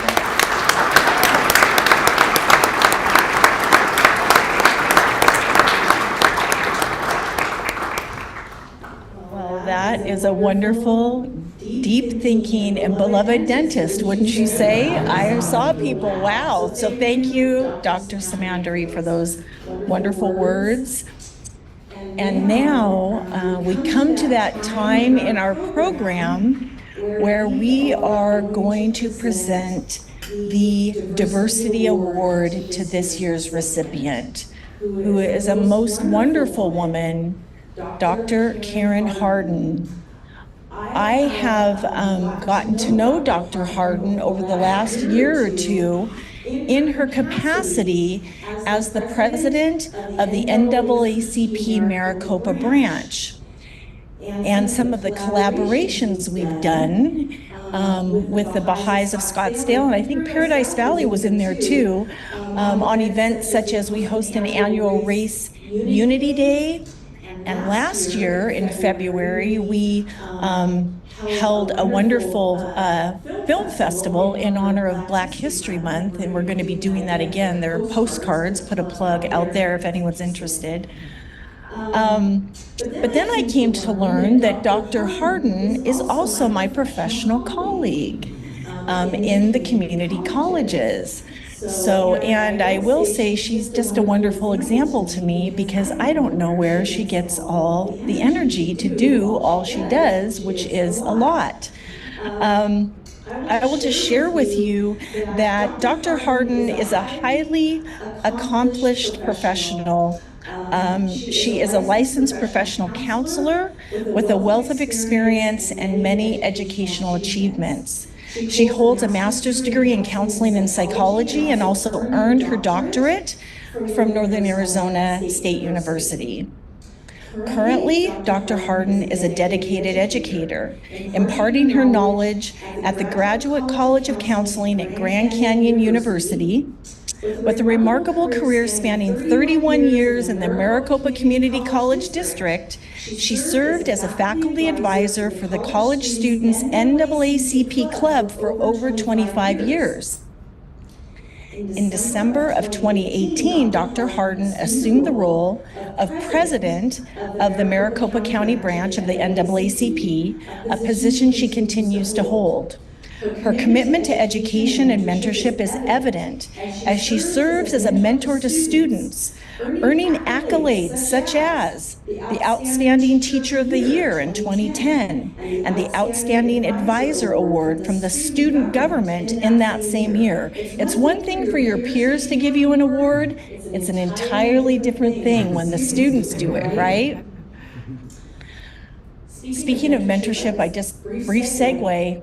That is a wonderful, deep thinking, and beloved dentist, wouldn't you say? I saw people, wow. So thank you, Dr. Samandari, for those wonderful words. And now we come to that time in our program where we are going to present the Diversity Award to this year's recipient, who is a most wonderful woman, Dr. Karen Hardin. I have gotten to know Dr. Hardin over the last year or two in her capacity as the president of the NAACP Maricopa branch. And some of the collaborations we've done with the Baha'is of Scottsdale, and I think Paradise Valley was in there too, on events such as we host an annual Race Unity Day. And last year in February, we held a wonderful film festival in honor of Black History Month, and we're going to be doing that again. There are postcards, put a plug out there if anyone's interested. But then I came to learn that Dr. Hardin is also my professional colleague in the community colleges. So, and I will say she's just a wonderful example to me, because I don't know where she gets all the energy to do all she does, which is a lot. I will just share with you that Dr. Hardin is a highly accomplished professional. She is a licensed professional counselor with a wealth of experience and many educational achievements. She holds a master's degree in counseling and psychology and also earned her doctorate from Northern Arizona State University. Currently, Dr. Hardin is a dedicated educator, imparting her knowledge at the Graduate College of Counseling at Grand Canyon University. With a remarkable career spanning 31 years in the Maricopa Community College District, she served as a faculty advisor for the college students' NAACP club for over 25 years. In December of 2018, Dr. Hardin assumed the role of president of the Maricopa County branch of the NAACP, a position she continues to hold. Her commitment to education and mentorship is evident as she serves as a mentor to students, earning accolades such as the Outstanding Teacher of the Year in 2010 and the Outstanding Advisor Award from the student government in that same year. It's one thing for your peers to give you an award, it's an entirely different thing when the students do it, right? Speaking of mentorship, I just brief segue.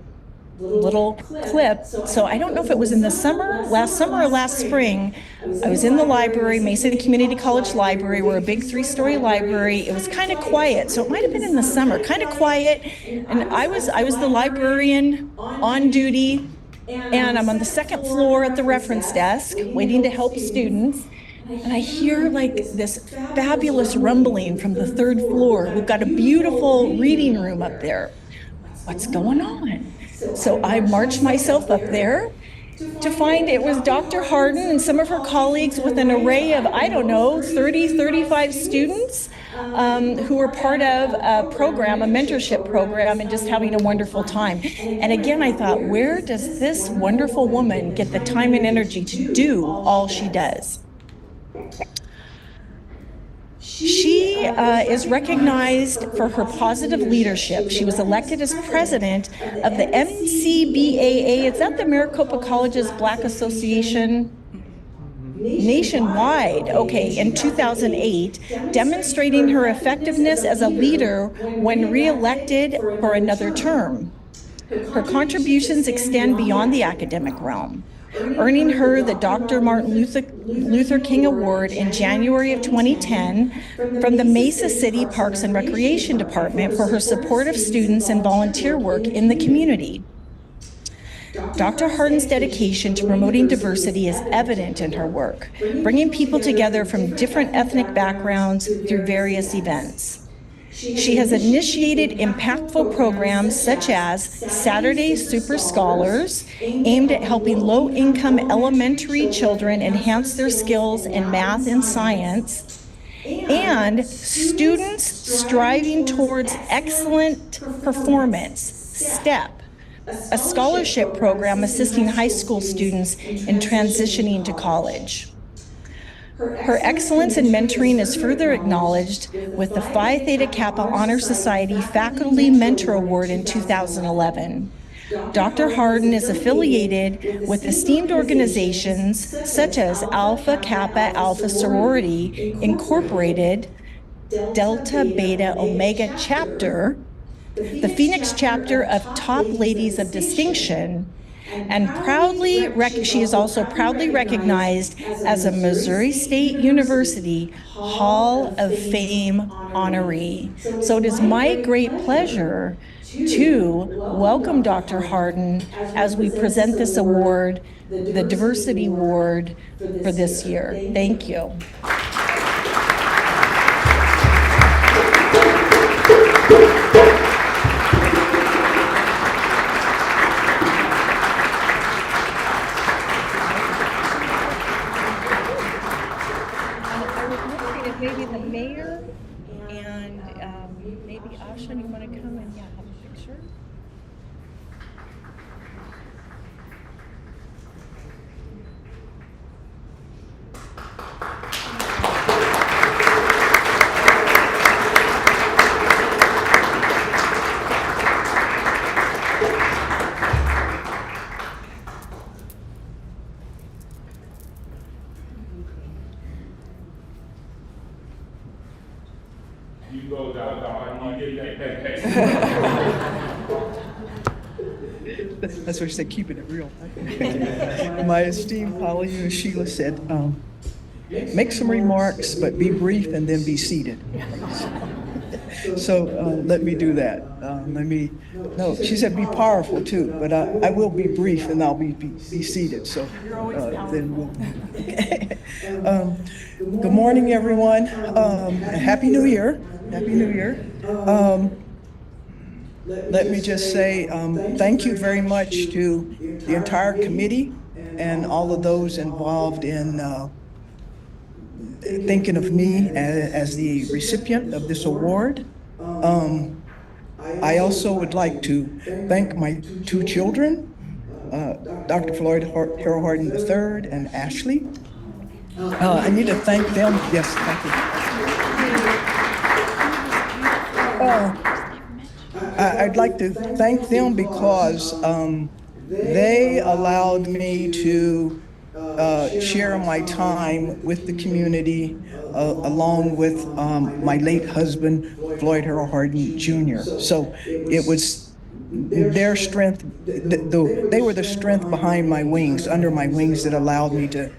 Little clip. So I don't know if it was in the last summer or last spring, I was in the library, Macey Community College Library. We're a big 3-story library. It was kind of quiet, so it might have been in the summer, kind of quiet. And I was the librarian on duty, and I'm on the second floor at the reference desk, waiting to help students. And I hear like this fabulous rumbling from the third floor. We've got a beautiful reading room up there. What's going on? So I marched myself up there to find it was Dr. Hardin and some of her colleagues with an array of, 30, 35 students who were part of a program, a mentorship program, and just having a wonderful time. And again, I thought, where does this wonderful woman get the time and energy to do all she does? She is recognized for her positive leadership. She was elected as president of the MCBAA. It's at the Maricopa Colleges Black Association nationwide, in 2008, demonstrating her effectiveness as a leader when re-elected for another term. Her contributions extend beyond the academic realm, earning her the Dr. Martin Luther King Award in January of 2010 from the Mesa City Parks and Recreation Department for her support of students and volunteer work in the community. Dr. Hardin's dedication to promoting diversity is evident in her work, bringing people together from different ethnic backgrounds through various events. She has initiated impactful programs such as Saturday Super Scholars, aimed at helping low-income elementary children enhance their skills in math and science, and Students Striving Towards Excellent Performance, STEP, a scholarship program assisting high school students in transitioning to college. Her excellence in mentoring is further acknowledged with the Phi Theta Kappa Honor Society Faculty Mentor Award in 2011. Dr. Hardin is affiliated with esteemed organizations such as Alpha Kappa Alpha Sorority Incorporated, Delta Beta Omega Chapter, the Phoenix Chapter of Top Ladies of Distinction, and she is also proudly recognized as a Missouri State University Hall of Fame honoree. So it is my great pleasure to welcome Dr. Hardin as we present this award, the Diversity Award for this year. Thank you. Maybe the mayor and maybe Asha, you want to come and have a picture? You go down, you get that. That's what she said, keeping it real. My esteemed colleague Sheila said, make some remarks, but be brief and then be seated. So let me do that. No, she said be powerful too, but I will be brief and I'll be seated. So then we'll. Good morning, everyone. Happy New Year. Happy New Year. Let me just say thank you very much to the entire committee and all of those involved in thinking of me as the recipient of this award. I also would like to thank my two children, Dr. Floyd Harold Hardin III and Ashley. I need to thank them. Yes, thank you. I'd like to thank them because they allowed me to share my time with the community along with my late husband, Floyd Harold Hardin Jr. So it was their strength, they were the strength behind my wings, under my wings, that allowed me to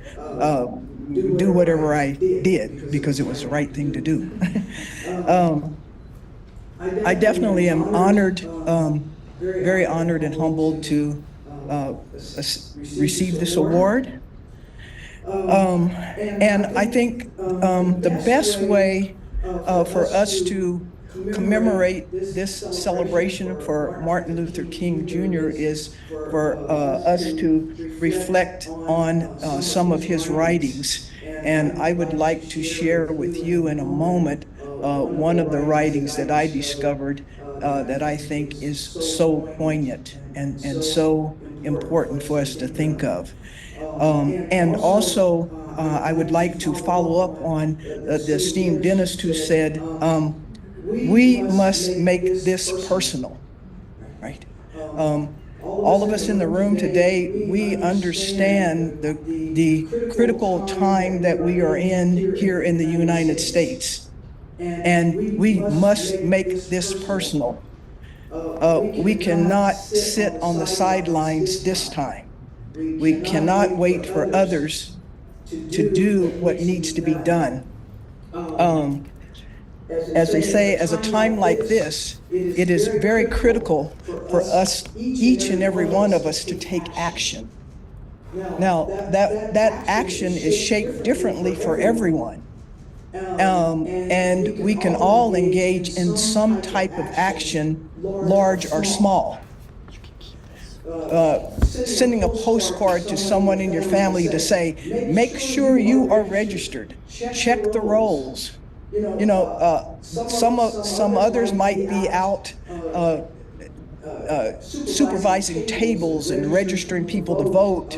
do whatever I did because it was the right thing to do. I definitely am honored, very honored and humbled to receive this award. And I think the best way for us to commemorate this celebration for Martin Luther King Jr. is for us to reflect on some of his writings. And I would like to share with you in a moment one of the writings that I discovered that I think is so poignant and so important for us to think of. And also, I would like to follow up on the esteemed dentist who said, we must make this personal, right? All of us in the room today, we understand the critical time that we are in here in the United States. And we must make this personal. We cannot sit on the sidelines this time. We cannot wait for others to do what needs to be done. As they say, as a time like this, it is very critical for us, each and every one of us, to take action. Now, that action is shaped differently for everyone. And we can all engage in some type of action, large or small. Sending a postcard to someone in your family to say, make sure you are registered, check the rolls. You know, some others might be out supervising tables and registering people to vote,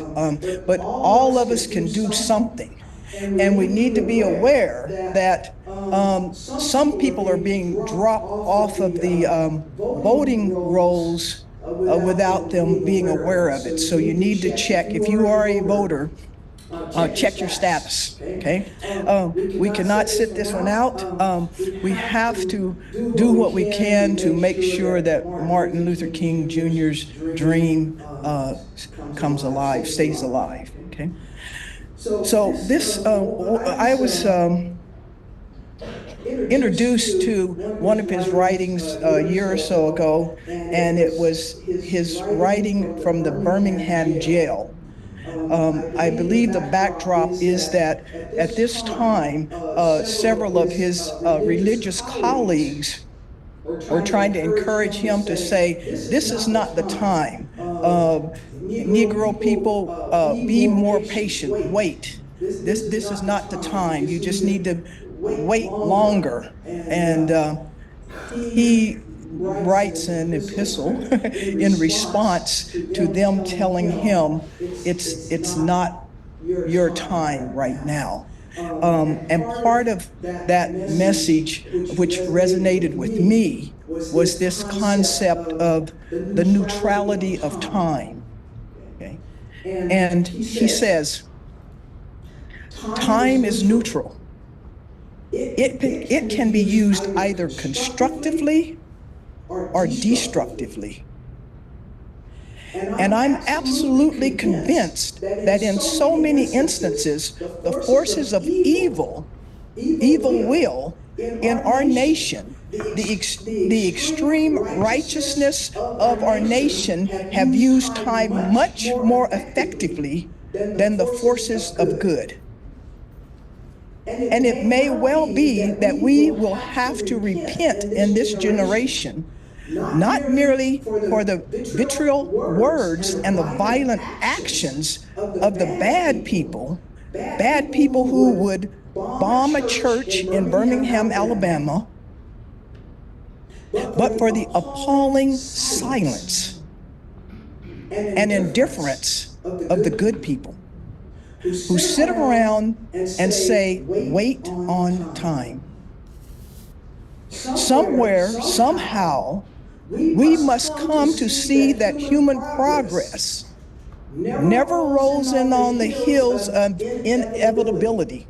but all of us can do something. And we need to be aware that some people are being dropped off of the voting rolls without them being aware of it. So you need to check. If you are a voter, check your status, okay? We cannot sit this one out. We have to do what we can to make sure that Martin Luther King Jr.'s dream comes alive, stays alive, okay? So this, I was introduced to one of his writings a year or so ago, and it was his writing from the Birmingham jail. I believe the backdrop is that at this time, several of his religious colleagues were trying to encourage him to say, this is not the time. Negro people, be more patient, wait. This is not the time. You just need to wait longer. And he writes an epistle in response to them telling him it's not your time right now. And part of that message, which resonated with me, was this concept of the neutrality of time. Okay? And he says, time is neutral. it can be used either constructively or destructively. And I'm absolutely convinced that in so many instances, the forces of evil will in our nation, the extreme righteousness of our nation have used time much more effectively than the forces of good. And it may well be that we will have to repent in this generation, not merely for the vitriol words and the violent actions of the bad people who would bomb a church in Birmingham, Alabama, but for the appalling silence and indifference of the good people who sit around and say, wait on time. Somewhere, somehow, we must come to see that human progress never rolls in on the hills of inevitability.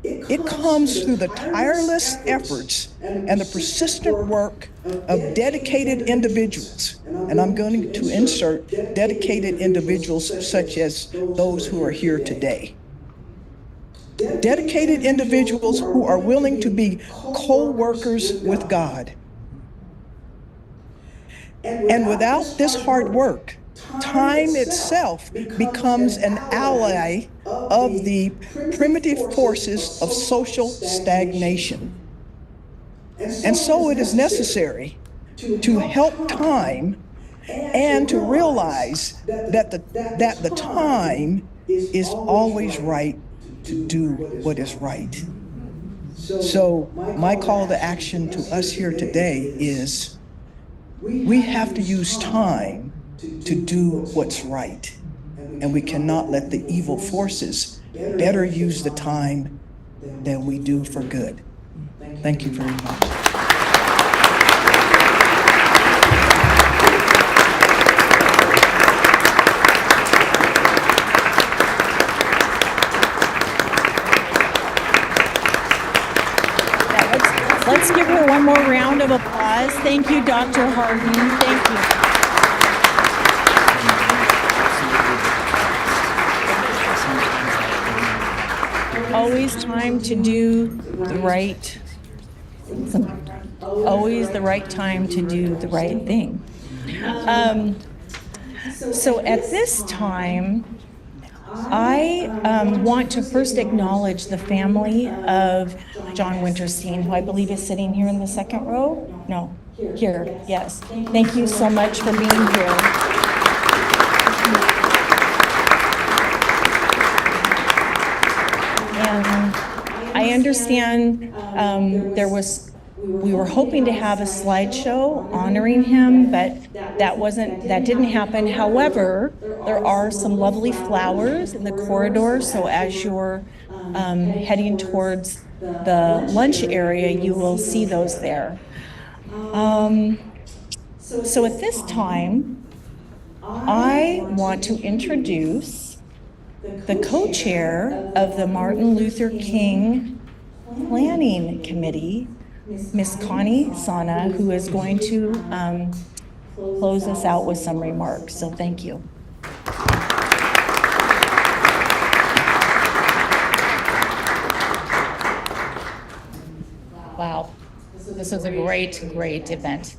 It comes through the tireless efforts and the persistent work of dedicated individuals. And I'm going to insert dedicated individuals such as those who are here today. Dedicated individuals who are willing to be co-workers with God. And without this hard work, time itself becomes an ally of the primitive forces of social stagnation. And so it is necessary to help time and to realize that the time is always right to do what is right. So my call to action to us here today is we have to use time to do what's right. And we cannot let the evil forces better use the time than we do for good. Thank you very much. Let's give her one more round of applause. Thank you, Dr. Hardin. Thank you. Always time to do the right, always the right time to do the right thing. So at this time, I want to first acknowledge the family of John Winterstein, who I believe is sitting here in the second row. No, here, yes. Thank you so much for being here. And I understand we were hoping to have a slideshow honoring him, but that didn't happen. However, there are some lovely flowers in the corridor, so as you're heading towards the lunch area, you will see those there. So at this time, I want to introduce the co-chair of the Martin Luther King Planning Committee, Ms. Connie Sana, who is going to close us out with some remarks. So thank you. Wow, this was a great event.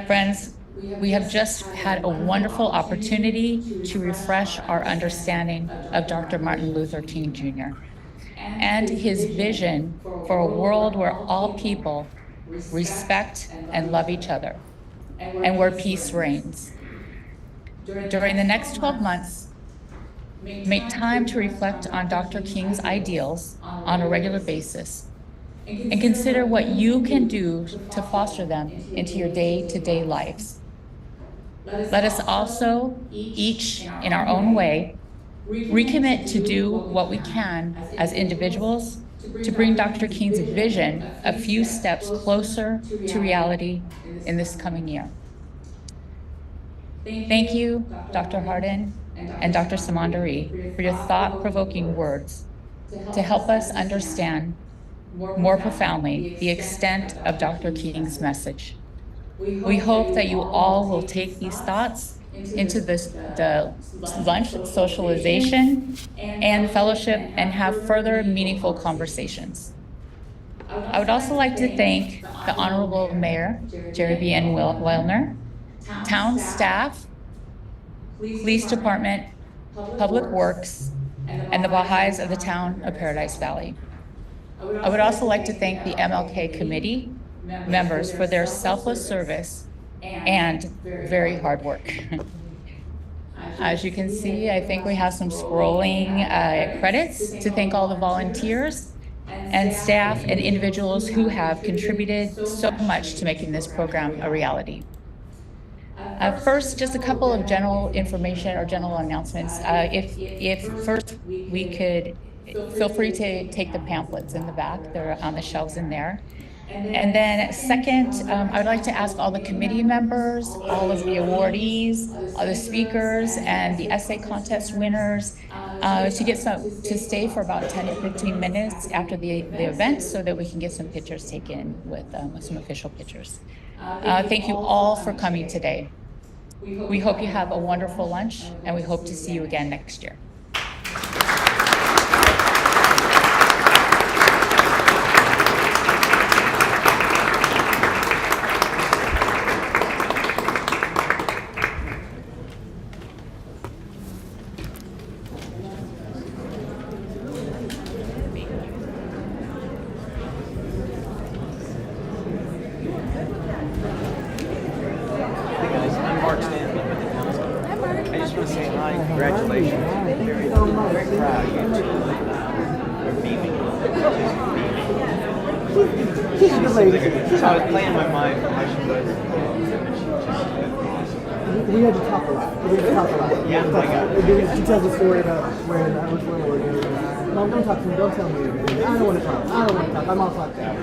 Friends, we have just had a wonderful opportunity to refresh our understanding of Dr. Martin Luther King Jr. and his vision for a world where all people respect and love each other and where peace reigns. During the next 12 months, make time to reflect on Dr. King's ideals on a regular basis and consider what you can do to foster them into your day-to-day lives. Let us also, each in our own way, recommit to do what we can as individuals to bring Dr. King's vision a few steps closer to reality in this coming year. Thank you, Dr. Hardin and Dr. Samandari, for your thought-provoking words. to help us understand more profoundly the extent of Dr. King's message. We hope that you all will take these thoughts into the lunch socialization and fellowship and have further meaningful conversations. I would also like to thank the Honorable Mayor, Jerry Bien-Willner, town staff, police department, public works, and the Bahá'ís of the town of Paradise Valley. I would also like to thank the MLK committee members for their selfless service and very hard work. As you can see, I think we have some scrolling credits to thank all the volunteers and staff and individuals who have contributed so much to making this program a reality. First, just a couple of general information or general announcements. If first we could, feel free to take the pamphlets in the back. They're on the shelves in there. And then second, I would like to ask all the committee members, all of the awardees, all the speakers, and the essay contest winners to stay for about 10 to 15 minutes after the event so that we can get some pictures taken with some official pictures. Thank you all for coming today. We hope you have a wonderful lunch, and we hope to see you again next year. So I was playing my mind how she was. We had to talk a lot. Yeah, oh my God. She tells a story about where I was when we were doing that. Mom, don't talk to me. Don't tell me everything. I don't want to talk. I'm all talked out.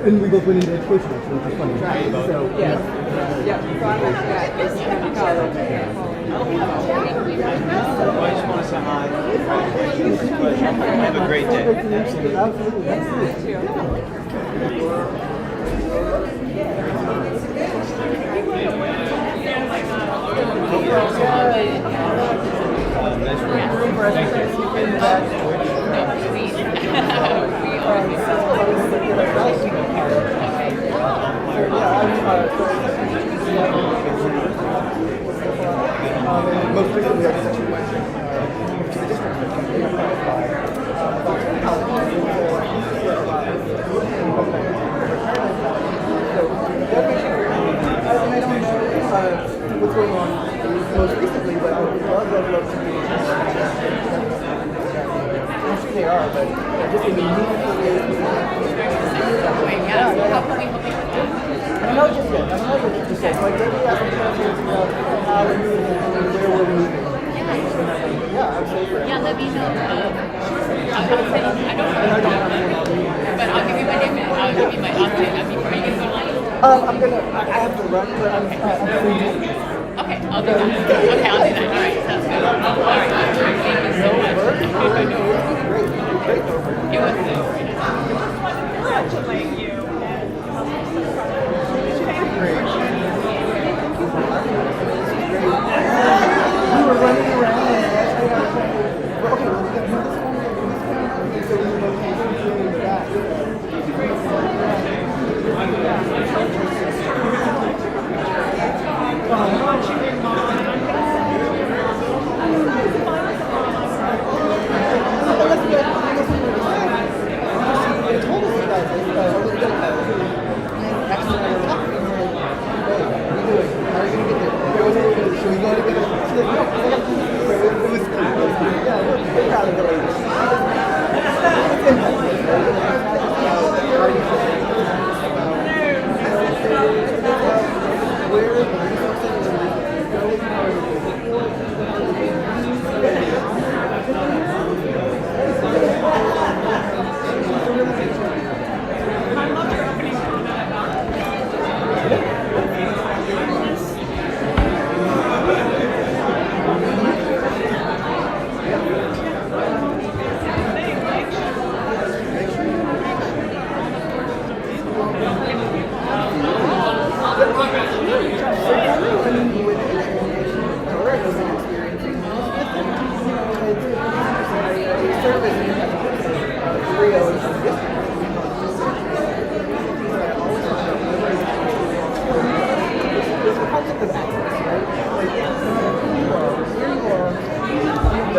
And we both went into education, which was funny. So, yeah. So I'm at this college. I just want to say hi. Have a great day. Absolutely. Most recently, I just went to the district. I don't know what's going on most recently, but I would love to be I'm sure they are, but just in a meaningful way. How can we help you with that? I know just yet. Like, maybe I can tell you about how we're moving and where we're moving. Yeah, absolutely. Yeah, let me know. I don't know, but I'll give you my name and I'll give you my update. Are you going to go live? I have to run, but I'm free. Okay, I'll do that. Okay, I'll do that. All right, sounds good. All right, thank you so much. It was Congratulate you. We were running around and actually I was trying to, well, okay, so we were located back.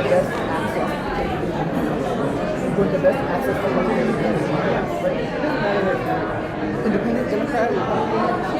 the best access with the best access to public education. Like, it doesn't matter if you're independent, Democrat, Republican,